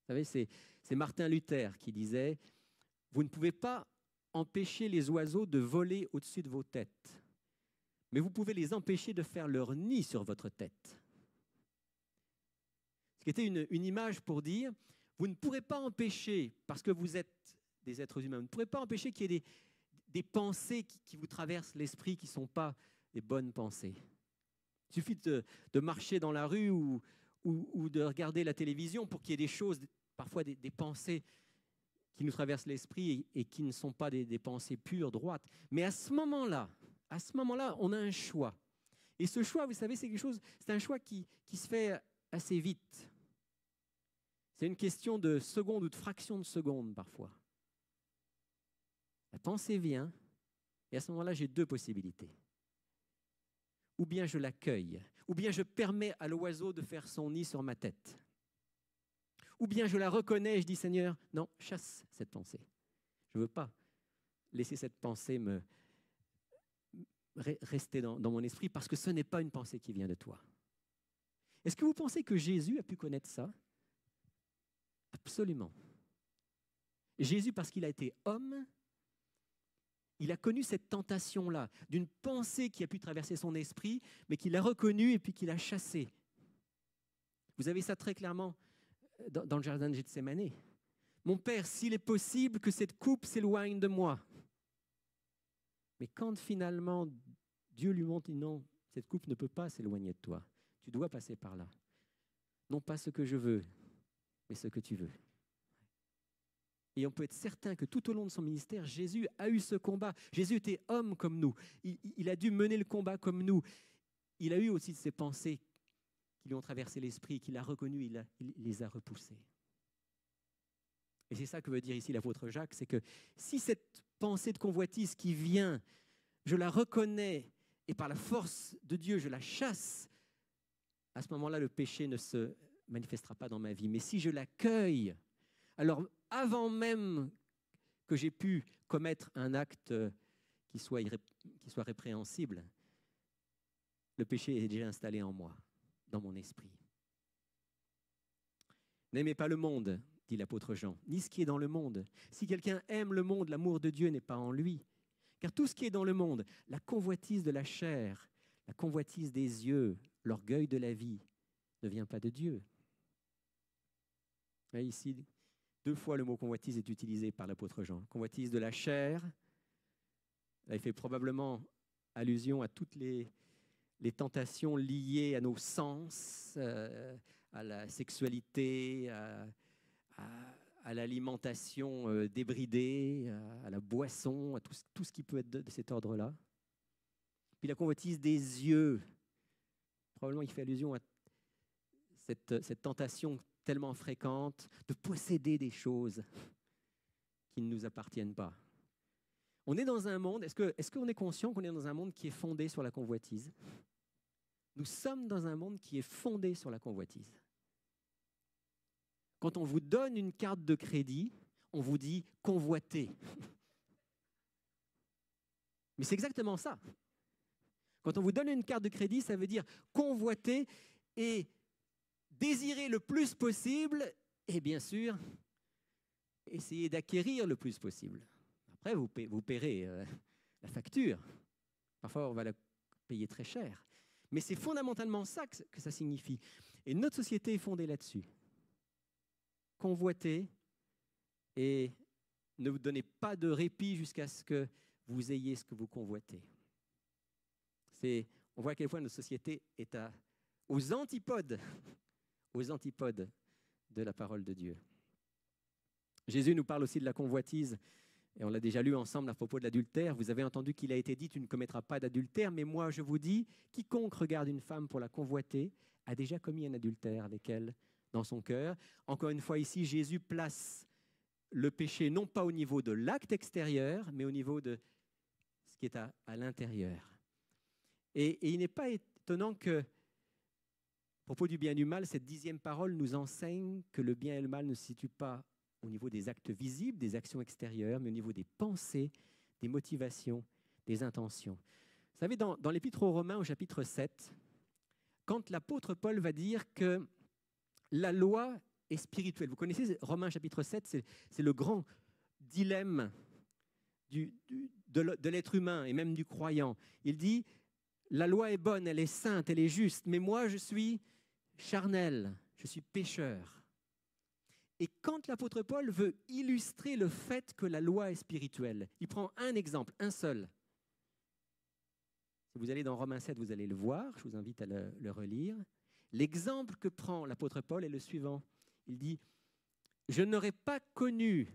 Speaker 1: Vous savez, c'est Martin Luther qui disait « Vous ne pouvez pas empêcher les oiseaux de voler au-dessus de vos têtes, mais vous pouvez les empêcher de faire leur nid sur votre tête. » Ce qui était une image pour dire, vous ne pourrez pas empêcher, parce que vous êtes des êtres humains, vous ne pourrez pas empêcher qu'il y ait des pensées qui vous traversent l'esprit qui ne sont pas des bonnes pensées. Il suffit de marcher dans la rue ou de regarder la télévision pour qu'il y ait des choses, parfois des pensées qui nous traversent l'esprit et qui ne sont pas des pensées pures, droites. Mais à ce moment-là, on a un choix. Et ce choix, vous savez, c'est un choix qui se fait assez vite. C'est une question de seconde ou de fraction de seconde parfois. La pensée vient, et à ce moment-là, j'ai deux possibilités. Ou bien je l'accueille, ou bien je permets à l'oiseau de faire son nid sur ma tête. Ou bien je la reconnais et je dis, Seigneur, non, chasse cette pensée. Je ne veux pas laisser cette pensée rester dans mon esprit parce que ce n'est pas une pensée qui vient de toi. Est-ce que vous pensez que Jésus a pu connaître ça? Absolument. Jésus, parce qu'il a été homme, il a connu cette tentation-là, d'une pensée qui a pu traverser son esprit, mais qu'il a reconnue et puis qu'il a chassée. Vous avez ça très clairement dans le jardin de Gethsémani. Mon Père, s'il est possible que cette coupe s'éloigne de moi. Mais quand finalement Dieu lui montre, non, cette coupe ne peut pas s'éloigner de toi. Tu dois passer par là. Non pas ce que je veux, mais ce que tu veux. Et on peut être certain que tout au long de son ministère, Jésus a eu ce combat. Jésus était homme comme nous. Il a dû mener le combat comme nous. Il a eu aussi ces pensées qui lui ont traversé l'esprit, qu'il a reconnues, il les a repoussées. Et c'est ça que veut dire ici l'apôtre Jacques, c'est que si cette pensée de convoitise qui vient, je la reconnais et par la force de Dieu, je la chasse, à ce moment-là, le péché ne se manifestera pas dans ma vie. Mais si je l'accueille, alors avant même que j'ai pu commettre un acte qui soit répréhensible, le péché est déjà installé en moi, dans mon esprit. N'aimez pas le monde, dit l'apôtre Jean, ni ce qui est dans le monde. Si quelqu'un aime le monde, l'amour de Dieu n'est pas en lui. Car tout ce qui est dans le monde, la convoitise de la chair, la convoitise des yeux, l'orgueil de la vie, ne vient pas de Dieu. Et ici, 2 fois le mot convoitise est utilisé par l'apôtre Jean. Convoitise de la chair, là, il fait probablement allusion à toutes les tentations liées à nos sens, à la sexualité, à l'alimentation débridée, à la boisson, à tout ce qui peut être de cet ordre-là. Puis la convoitise des yeux, probablement il fait allusion à cette tentation tellement fréquente de posséder des choses qui ne nous appartiennent pas. On est dans un monde, est-ce qu'on est conscient qu'on est dans un monde qui est fondé sur la convoitise? Nous sommes dans un monde qui est fondé sur la convoitise. Quand on vous donne une carte de crédit, on vous dit convoiter. Mais c'est exactement ça. Quand on vous donne une carte de crédit, ça veut dire convoiter et désirer le plus possible et bien sûr, essayer d'acquérir le plus possible. Après, vous paierez la facture. Parfois, on va la payer très cher. Mais c'est fondamentalement ça que ça signifie. Et notre société est fondée là-dessus. Convoiter et ne vous donnez pas de répit jusqu'à ce que vous ayez ce que vous convoitez. On voit à quel point notre société est aux antipodes de la parole de Dieu. Jésus nous parle aussi de la convoitise, et on l'a déjà lu ensemble à propos de l'adultère. Vous avez entendu qu'il a été dit, tu ne commettras pas d'adultère, mais moi je vous dis, quiconque regarde une femme pour la convoiter a déjà commis un adultère avec elle dans son cœur. Encore une fois ici, Jésus place le péché non pas au niveau de l'acte extérieur, mais au niveau de ce qui est à l'intérieur. Et il n'est pas étonnant que, à propos du bien et du mal, cette 10e parole nous enseigne que le bien et le mal ne se situent pas au niveau des actes visibles, des actions extérieures, mais au niveau des pensées, des motivations, des intentions. Vous savez, dans l'Épître aux Romains, au chapitre 7, quand l'apôtre Paul va dire que la loi est spirituelle, vous connaissez Romains chapitre 7, c'est le grand dilemme de l'être humain et même du croyant. Il dit, la loi est bonne, elle est sainte, elle est juste, mais moi je suis charnel, je suis pécheur. Et quand l'apôtre Paul veut illustrer le fait que la loi est spirituelle, il prend un exemple, un seul. Si vous allez dans Romains 7, vous allez le voir, je vous invite à le relire. L'exemple que prend l'apôtre Paul est le suivant. Il dit, je n'aurais pas connu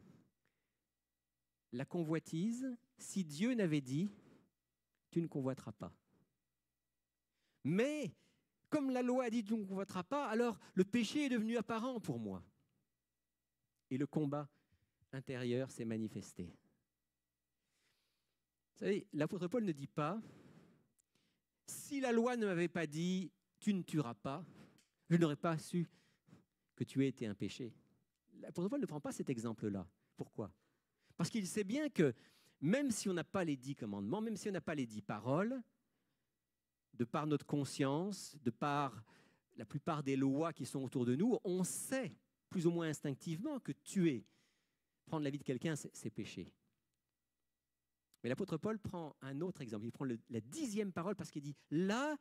Speaker 1: la convoitise si Dieu n'avait dit, tu ne convoiteras pas. Mais, comme la loi a dit, tu ne convoiteras pas, alors le péché est devenu apparent pour moi. Et le combat intérieur s'est manifesté. Vous savez, l'apôtre Paul ne dit pas, si la loi ne m'avait pas dit, tu ne tueras pas, je n'aurais pas su que tu étais un péché. L'apôtre Paul ne prend pas cet exemple-là. Pourquoi? Parce qu'il sait bien que même si on n'a pas les 10 commandements, même si on n'a pas les 10 paroles, de par notre conscience, de par la plupart des lois qui sont autour de nous, on sait plus ou moins instinctivement que tuer, prendre la vie de quelqu'un, c'est péché. Mais l'apôtre Paul prend un autre exemple. Il prend la 10e parole parce qu'il dit, là,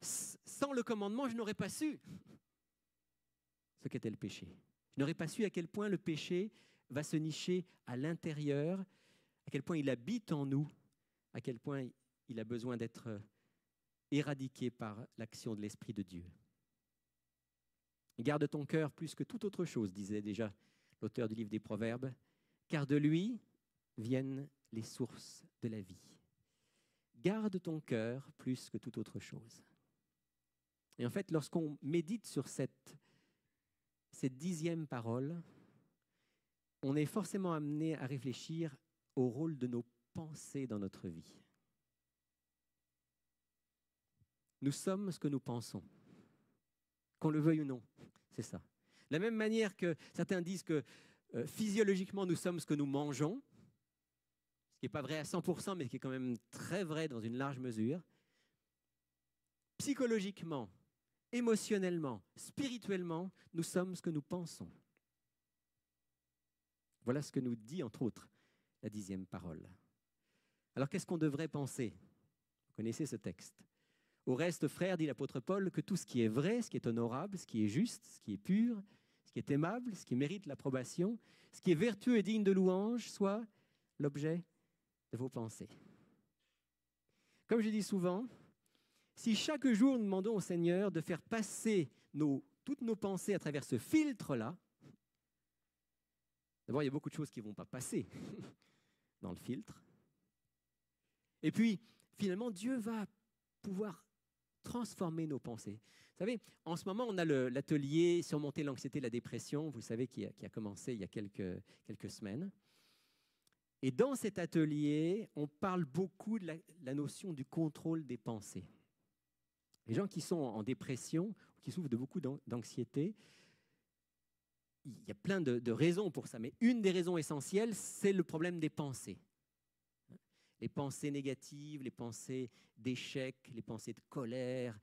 Speaker 1: sans le commandement, je n'aurais pas su ce qu'était le péché. Je n'aurais pas su à quel point le péché va se nicher à l'intérieur, à quel point il habite en nous, à quel point il a besoin d'être éradiqué par l'action de l'Esprit de Dieu. Garde ton cœur plus que toute autre chose, disait déjà l'auteur du livre des Proverbes, car de lui viennent les sources de la vie. Garde ton cœur plus que toute autre chose. Et en fait, lorsqu'on médite sur cette 10e parole, on est forcément amené à réfléchir au rôle de nos pensées dans notre vie. Nous sommes ce que nous pensons, qu'on le veuille ou non, c'est ça. De la même manière que certains disent que physiologiquement, nous sommes ce que nous mangeons, ce qui n'est pas vrai à 100%, mais qui est quand même très vrai dans une large mesure. Psychologiquement, émotionnellement, spirituellement, nous sommes ce que nous pensons. Voilà ce que nous dit, entre autres, la 10e parole. Alors, qu'est-ce qu'on devrait penser? Vous connaissez ce texte. Au reste, frères, dit l'apôtre Paul, que tout ce qui est vrai, ce qui est honorable, ce qui est juste, ce qui est pur, ce qui est aimable, ce qui mérite l'approbation, ce qui est vertueux et digne de louange, soit l'objet de vos pensées. Comme je dis souvent, si chaque jour nous demandons au Seigneur de faire passer toutes nos pensées à travers ce filtre-là, d'abord, il y a beaucoup de choses qui ne vont pas passer dans le filtre. Et puis, finalement, Dieu va pouvoir transformer nos pensées. Vous savez, en ce moment, on a l'atelier Surmonter l'anxiété et la dépression, vous savez, qui a commencé il y a quelques semaines. Et dans cet atelier, on parle beaucoup de la notion du contrôle des pensées. Les gens qui sont en dépression, qui souffrent de beaucoup d'anxiété, il y a plein de raisons pour ça, mais une des raisons essentielles, c'est le problème des pensées. Les pensées négatives, les pensées d'échec, les pensées de colère,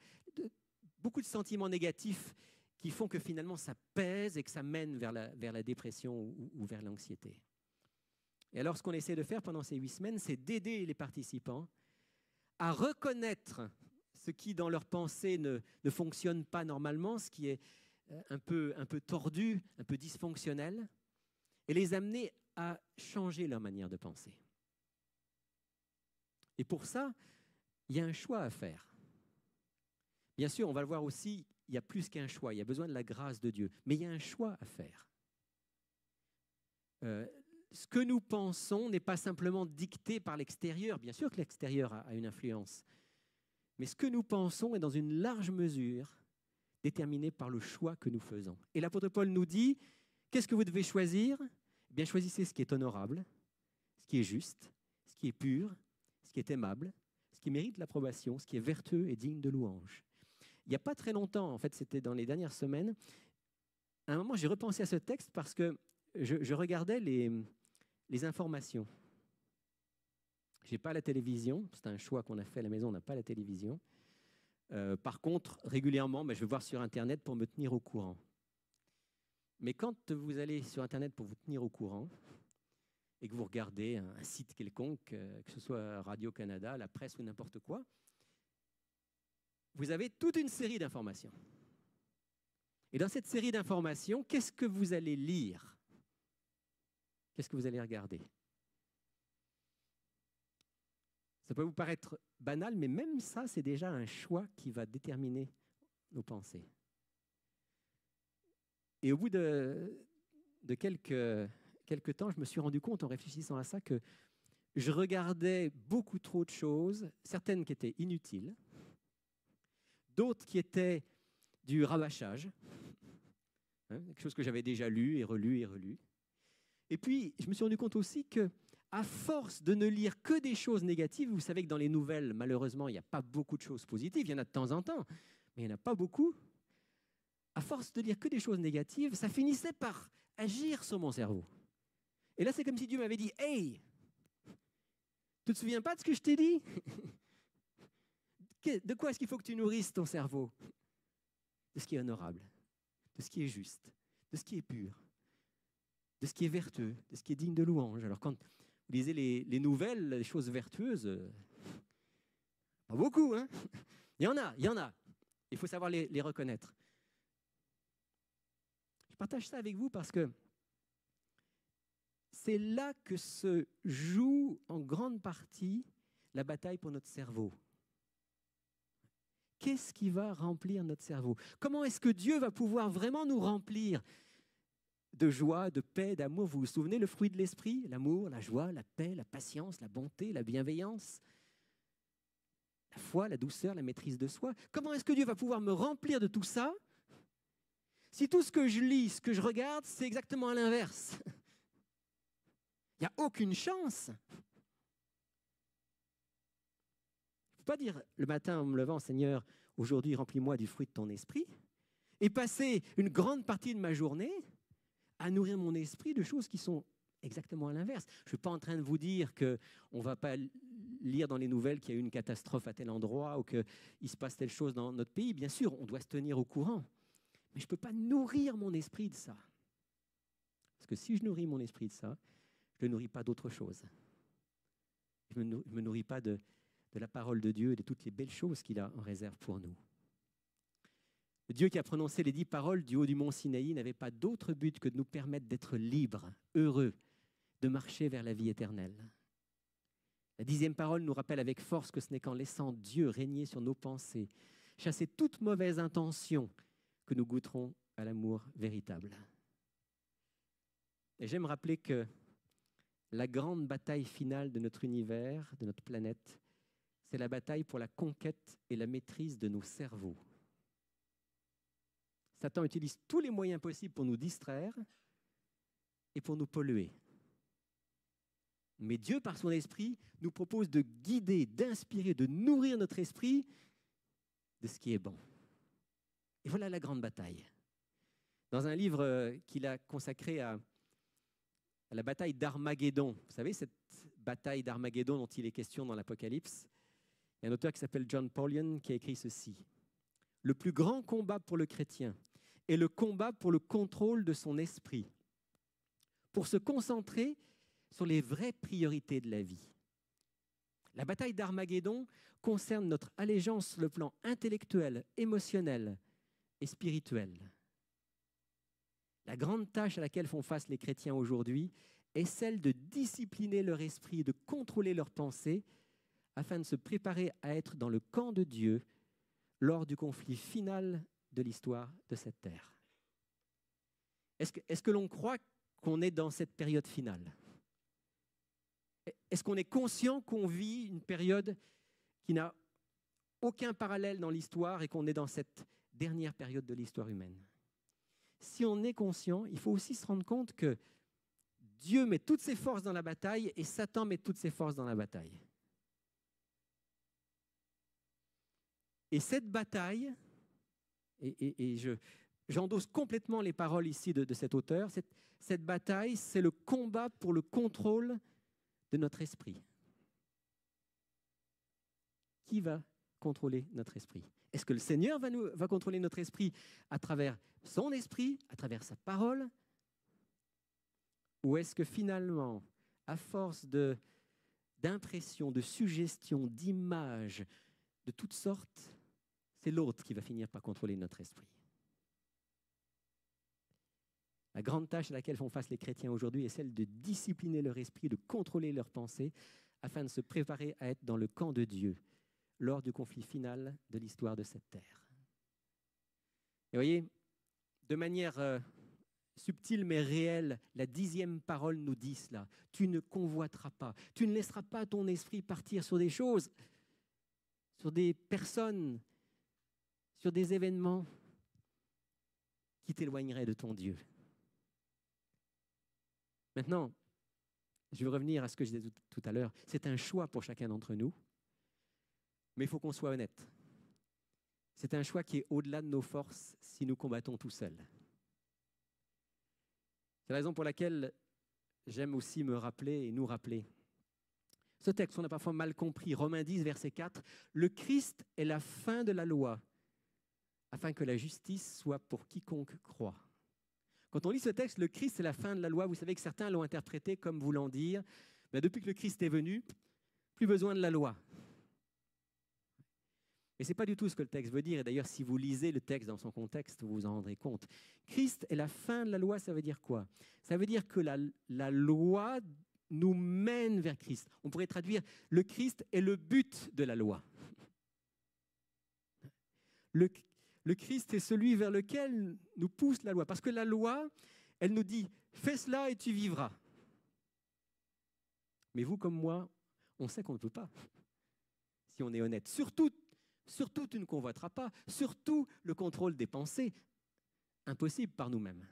Speaker 1: beaucoup de sentiments négatifs qui font que finalement ça pèse et que ça mène vers la dépression ou vers l'anxiété. Et alors ce qu'on essaie de faire pendant ces 8 semaines, c'est d'aider les participants à reconnaître ce qui dans leurs pensées ne fonctionne pas normalement, ce qui est un peu tordu, un peu dysfonctionnel, et les amener à changer leur manière de penser. Et pour ça, il y a un choix à faire. Bien sûr, on va le voir aussi, il y a plus qu'un choix, il y a besoin de la grâce de Dieu, mais il y a un choix à faire. Ce que nous pensons n'est pas simplement dicté par l'extérieur, bien sûr que l'extérieur a une influence, mais ce que nous pensons est dans une large mesure déterminé par le choix que nous faisons. Et l'apôtre Paul nous dit, qu'est-ce que vous devez choisir? Eh bien, choisissez ce qui est honorable, ce qui est juste, ce qui est pur, ce qui est aimable, ce qui mérite l'approbation, ce qui est vertueux et digne de louange. Il n'y a pas très longtemps, en fait, c'était dans les dernières semaines, à un moment, j'ai repensé à ce texte parce que je regardais les informations. Je n'ai pas la télévision, c'est un choix qu'on a fait à la maison, on n'a pas la télévision. Par contre, régulièrement, je vais voir sur Internet pour me tenir au courant. Mais quand vous allez sur Internet pour vous tenir au courant et que vous regardez un site quelconque, que ce soit Radio-Canada, la presse ou n'importe quoi, vous avez toute une série d'informations. Et dans cette série d'informations, qu'est-ce que vous allez lire? Qu'est-ce que vous allez regarder? Ça peut vous paraître banal, mais même ça, c'est déjà un choix qui va déterminer nos pensées. Et au bout de quelques temps, je me suis rendu compte, en réfléchissant à ça, que je regardais beaucoup trop de choses, certaines qui étaient inutiles, d'autres qui étaient du rabâchage, quelque chose que j'avais déjà lu et relu et relu. Et puis, je me suis rendu compte aussi que à force de ne lire que des choses négatives, vous savez que dans les nouvelles, malheureusement, il n'y a pas beaucoup de choses positives, il y en a de temps en temps, mais il n'y en a pas beaucoup. À force de lire que des choses négatives, ça finissait par agir sur mon cerveau. Et là, c'est comme si Dieu m'avait dit « Hey, tu ne te souviens pas de ce que je t'ai dit? De quoi est-ce qu'il faut que tu nourrisses ton cerveau? De ce qui est honorable, de ce qui est juste, de ce qui est pur, de ce qui est vertueux, de ce qui est digne de louange. » Alors quand vous lisez les nouvelles, les choses vertueuses, pas beaucoup, hein? Il y en a. Il faut savoir les reconnaître. Je partage ça avec vous parce que c'est là que se joue en grande partie la bataille pour notre cerveau. Qu'est-ce qui va remplir notre cerveau? Comment est-ce que Dieu va pouvoir vraiment nous remplir de joie, de paix, d'amour? Vous vous souvenez, le fruit de l'esprit? L'amour, la joie, la paix, la patience, la bonté, la bienveillance, la foi, la douceur, la maîtrise de soi. Comment est-ce que Dieu va pouvoir me remplir de tout ça si tout ce que je lis, ce que je regarde, c'est exactement à l'inverse? Il n'y a aucune chance. Je ne peux pas dire le matin en me levant, Seigneur, aujourd'hui remplis-moi du fruit de ton esprit, et passer une grande partie de ma journée à nourrir mon esprit de choses qui sont exactement à l'inverse. Je ne suis pas en train de vous dire qu'on ne va pas lire dans les nouvelles qu'il y a eu une catastrophe à tel endroit ou qu'il se passe telle chose dans notre pays. Bien sûr, on doit se tenir au courant. Mais je ne peux pas nourrir mon esprit de ça. Parce que si je nourris mon esprit de ça, je ne le nourris pas d'autre chose. Je ne me nourris pas de la parole de Dieu et de toutes les belles choses qu'il a en réserve pour nous. Le Dieu qui a prononcé les 10 paroles du haut du mont Sinaï n'avait pas d'autre but que de nous permettre d'être libres, heureux, de marcher vers la vie éternelle. La 10e parole nous rappelle avec force que ce n'est qu'en laissant Dieu régner sur nos pensées, chasser toute mauvaise intention, que nous goûterons à l'amour véritable. Et j'aime rappeler que la grande bataille finale de notre univers, de notre planète, c'est la bataille pour la conquête et la maîtrise de nos cerveaux. Satan utilise tous les moyens possibles pour nous distraire et pour nous polluer. Mais Dieu, par son esprit, nous propose de guider, d'inspirer, de nourrir notre esprit de ce qui est bon. Et voilà la grande bataille. Dans un livre qu'il a consacré à la bataille d'Armageddon, vous savez, cette bataille d'Armageddon dont il est question dans l'Apocalypse, il y a un auteur qui s'appelle John Paulian qui a écrit ceci. « Le plus grand combat pour le chrétien est le combat pour le contrôle de son esprit, pour se concentrer sur les vraies priorités de la vie. La bataille d'Armageddon concerne notre allégeance sur le plan intellectuel, émotionnel et spirituel. La grande tâche à laquelle font face les chrétiens aujourd'hui est celle de discipliner leur esprit, de contrôler leurs pensées, afin de se préparer à être dans le camp de Dieu lors du conflit final de l'histoire de cette terre. Est-ce que l'on croit qu'on est dans cette période finale ? Est-ce qu'on est conscient qu'on vit une période qui n'a aucun parallèle dans l'histoire et qu'on est dans cette dernière période de l'histoire humaine ? Si on est conscient, il faut aussi se rendre compte que Dieu met toutes ses forces dans la bataille et Satan met toutes ses forces dans la bataille. Et cette bataille, j'endosse complètement les paroles ici de cet auteur, cette bataille, c'est le combat pour le contrôle de notre esprit. Qui va contrôler notre esprit ? Est-ce que le Seigneur va contrôler notre esprit à travers son esprit, à travers sa parole ? Ou est-ce que finalement, à force d'impressions, de suggestions, d'images, de toutes sortes, c'est l'autre qui va finir par contrôler notre esprit. La grande tâche à laquelle font face les chrétiens aujourd'hui est celle de discipliner leur esprit, de contrôler leurs pensées, afin de se préparer à être dans le camp de Dieu lors du conflit final de l'histoire de cette terre. Et vous voyez, de manière subtile mais réelle, la 10e parole nous dit cela. Tu ne convoiteras pas, tu ne laisseras pas ton esprit partir sur des choses, sur des personnes, sur des événements qui t'éloigneraient de ton Dieu. Maintenant, je vais revenir à ce que je disais tout à l'heure. C'est un choix pour chacun d'entre nous, mais il faut qu'on soit honnête. C'est un choix qui est au-delà de nos forces si nous combattons tout seuls. C'est la raison pour laquelle j'aime aussi me rappeler et nous rappeler. Ce texte, on a parfois mal compris. Romains 10, verset 4. « Le Christ est la fin de la loi, afin que la justice soit pour quiconque croit. » Quand on lit ce texte, le Christ est la fin de la loi. Vous savez que certains l'ont interprété comme voulant dire, depuis que le Christ est venu, plus besoin de la loi. Mais ce n'est pas du tout ce que le texte veut dire. Et d'ailleurs, si vous lisez le texte dans son contexte, vous vous en rendrez compte. Christ est la fin de la loi, ça veut dire quoi ? Ça veut dire que la loi nous mène vers Christ. On pourrait traduire, le Christ est le but de la loi. Le Christ est celui vers lequel nous pousse la loi. Parce que la loi, elle nous dit, fais cela et tu vivras. Mais vous comme moi, on sait qu'on ne peut pas, si on est honnête. Surtout, tu ne convoiteras pas. Surtout, le contrôle des pensées, impossible par nous-mêmes.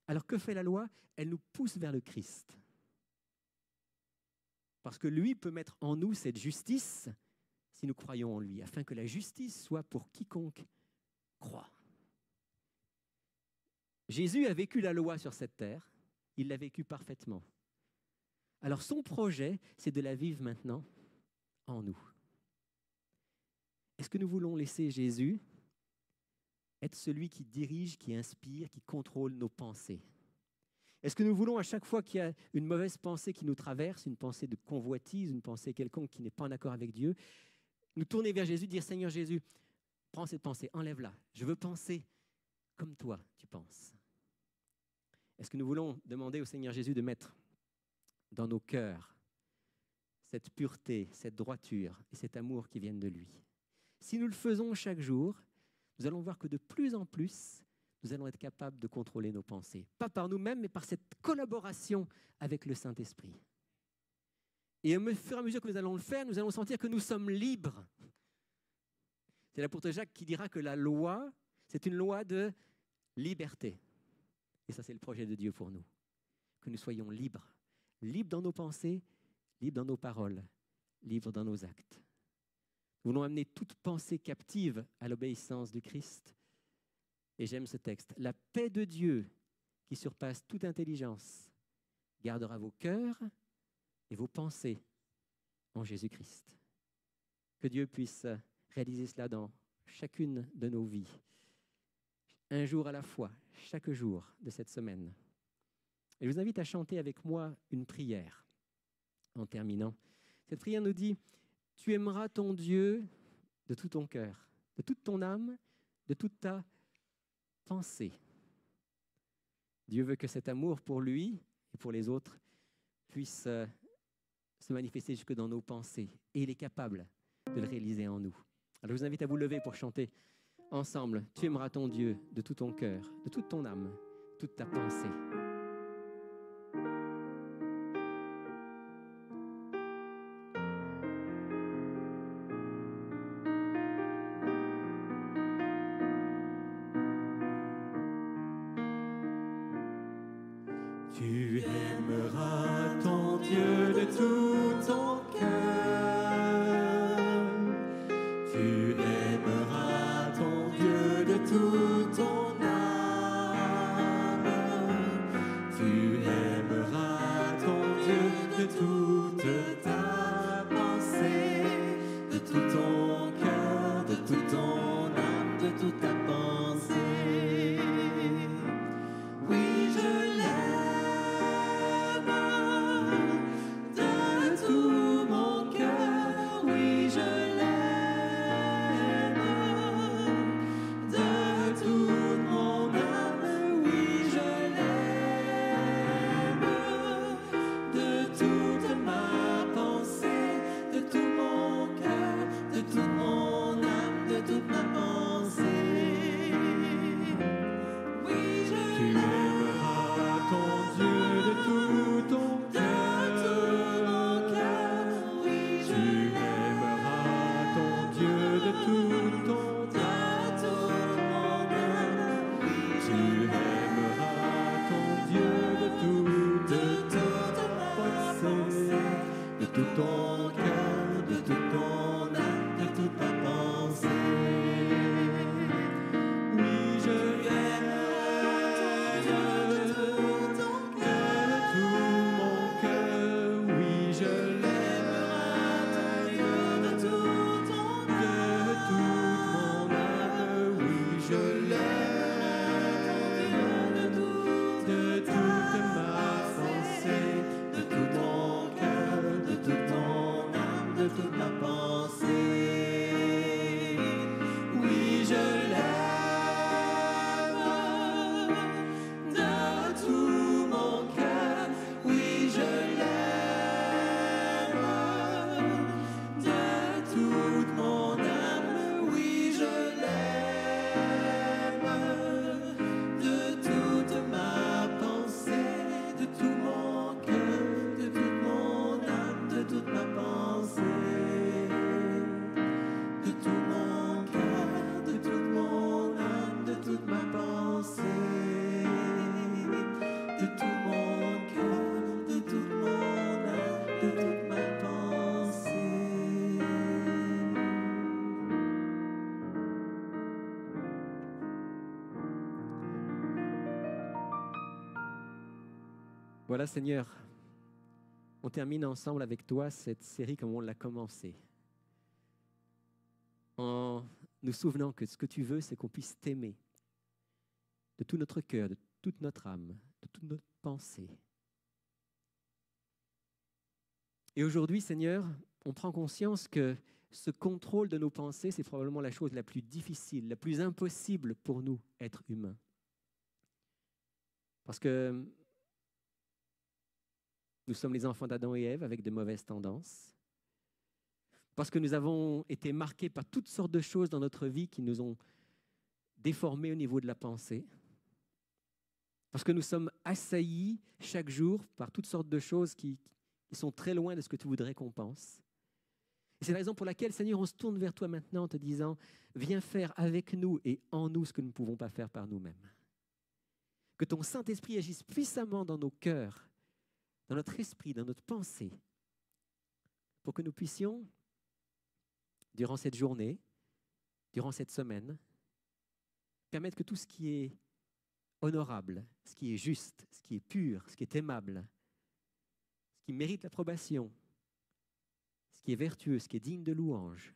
Speaker 1: Alors que fait la loi ? Elle nous pousse vers le Christ. Parce que lui peut mettre en nous cette justice si nous croyons en lui, afin que la justice soit pour quiconque croit. Jésus a vécu la loi sur cette terre, il l'a vécu parfaitement. Alors son projet, c'est de la vivre maintenant en nous. Est-ce que nous voulons laisser Jésus être celui qui dirige, qui inspire, qui contrôle nos pensées? Est-ce que nous voulons, à chaque fois qu'il y a une mauvaise pensée qui nous traverse, une pensée de convoitise, une pensée quelconque qui n'est pas en accord avec Dieu, nous tourner vers Jésus, dire « Seigneur Jésus, prends cette pensée, enlève-la. Je veux penser comme toi, tu penses. » Est-ce que nous voulons demander au Seigneur Jésus de mettre dans nos cœurs cette pureté, cette droiture et cet amour qui viennent de lui? Si nous le faisons chaque jour, nous allons voir que de plus en plus, nous allons être capables de contrôler nos pensées. Pas par nous-mêmes, mais par cette collaboration avec le Saint-Esprit. Et au fur et à mesure que nous allons le faire, nous allons sentir que nous sommes libres. C'est l'apôtre Jacques qui dira que la loi, c'est une loi de liberté. Et ça, c'est le projet de Dieu pour nous. Que nous soyons libres. Libres dans nos pensées, libres dans nos paroles, libres dans nos actes. Nous voulons amener toute pensée captive à l'obéissance du Christ. Et j'aime ce texte. La paix de Dieu, qui surpasse toute intelligence, gardera vos cœurs et vos pensées en Jésus-Christ. Que Dieu puisse réaliser cela dans chacune de nos vies. Un jour à la fois, chaque jour de cette semaine. Et je vous invite à chanter avec moi une prière en terminant. Cette prière nous dit: tu aimeras ton Dieu de tout ton cœur, de toute ton âme, de toute ta pensée. Dieu veut que cet amour pour lui et pour les autres puisse se manifester jusque dans nos pensées. Et il est capable de le réaliser en nous. Alors je vous invite à vous lever pour chanter ensemble. Tu aimeras ton Dieu de tout ton cœur, de toute ton âme, de toute ta pensée.
Speaker 2: Tu aimeras ton Dieu de tout ton cœur. Tu aimeras ton Dieu de tout ton âme. Tu aimeras ton Dieu de toute ta pensée, de tout ton cœur, de tout ton âme, de toute ta pensée. Oui, je l'aime de tout
Speaker 1: Voilà, Seigneur, on termine ensemble avec toi cette série comme on l'a commencée. En nous souvenant que ce que tu veux, c'est qu'on puisse t'aimer de tout notre cœur, de toute notre âme, de toute notre pensée. Et aujourd'hui, Seigneur, on prend conscience que ce contrôle de nos pensées, c'est probablement la chose la plus difficile, la plus impossible pour nous, êtres humains. Parce que nous sommes les enfants d'Adam et Ève avec de mauvaises tendances. Parce que nous avons été marqués par toutes sortes de choses dans notre vie qui nous ont déformés au niveau de la pensée. Parce que nous sommes assaillis chaque jour par toutes sortes de choses qui sont très loin de ce que tu voudrais qu'on pense. Et c'est la raison pour laquelle, Seigneur, on se tourne vers toi maintenant en te disant « Viens faire avec nous et en nous ce que nous ne pouvons pas faire par nous-mêmes. » Que ton Saint-Esprit agisse puissamment dans nos cœurs, dans notre esprit, dans notre pensée, pour que nous puissions, durant cette journée, durant cette semaine, permettre que tout ce qui est honorable, ce qui est juste, ce qui est pur, ce qui est aimable, ce qui mérite l'approbation, ce qui est vertueux, ce qui est digne de louange,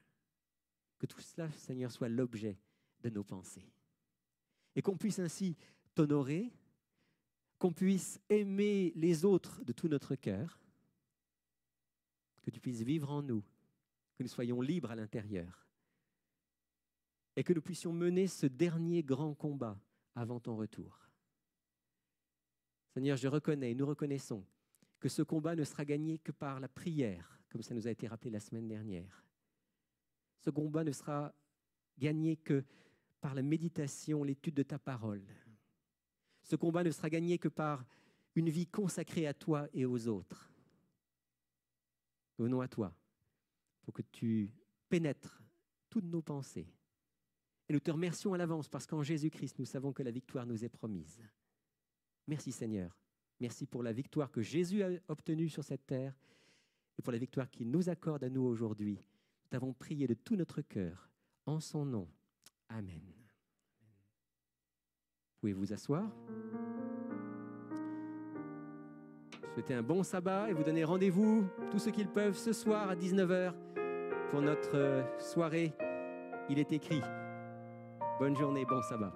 Speaker 1: que tout cela, Seigneur, soit l'objet de nos pensées. Et qu'on puisse ainsi t'honorer, qu'on puisse aimer les autres de tout notre cœur, que tu puisses vivre en nous, que nous soyons libres à l'intérieur et que nous puissions mener ce dernier grand combat avant ton retour. Seigneur, je reconnais, nous reconnaissons que ce combat ne sera gagné que par la prière, comme ça nous a été rappelé la semaine dernière. Ce combat ne sera gagné que par la méditation, l'étude de ta parole. Ce combat ne sera gagné que par une vie consacrée à toi et aux autres. Nous venons à toi pour que tu pénètres toutes nos pensées. Et nous te remercions à l'avance parce qu'en Jésus-Christ, nous savons que la victoire nous est promise. Merci Seigneur. Merci pour la victoire que Jésus a obtenue sur cette terre et pour la victoire qu'il nous accorde à nous aujourd'hui. Nous t'avons prié de tout notre cœur. En son nom. Amen. Vous pouvez vous asseoir. Souhaitez un bon sabbat et vous donner rendez-vous, tous ceux qui le peuvent, ce soir à 19h pour notre soirée. Il est écrit. Bonne journée, bon sabbat.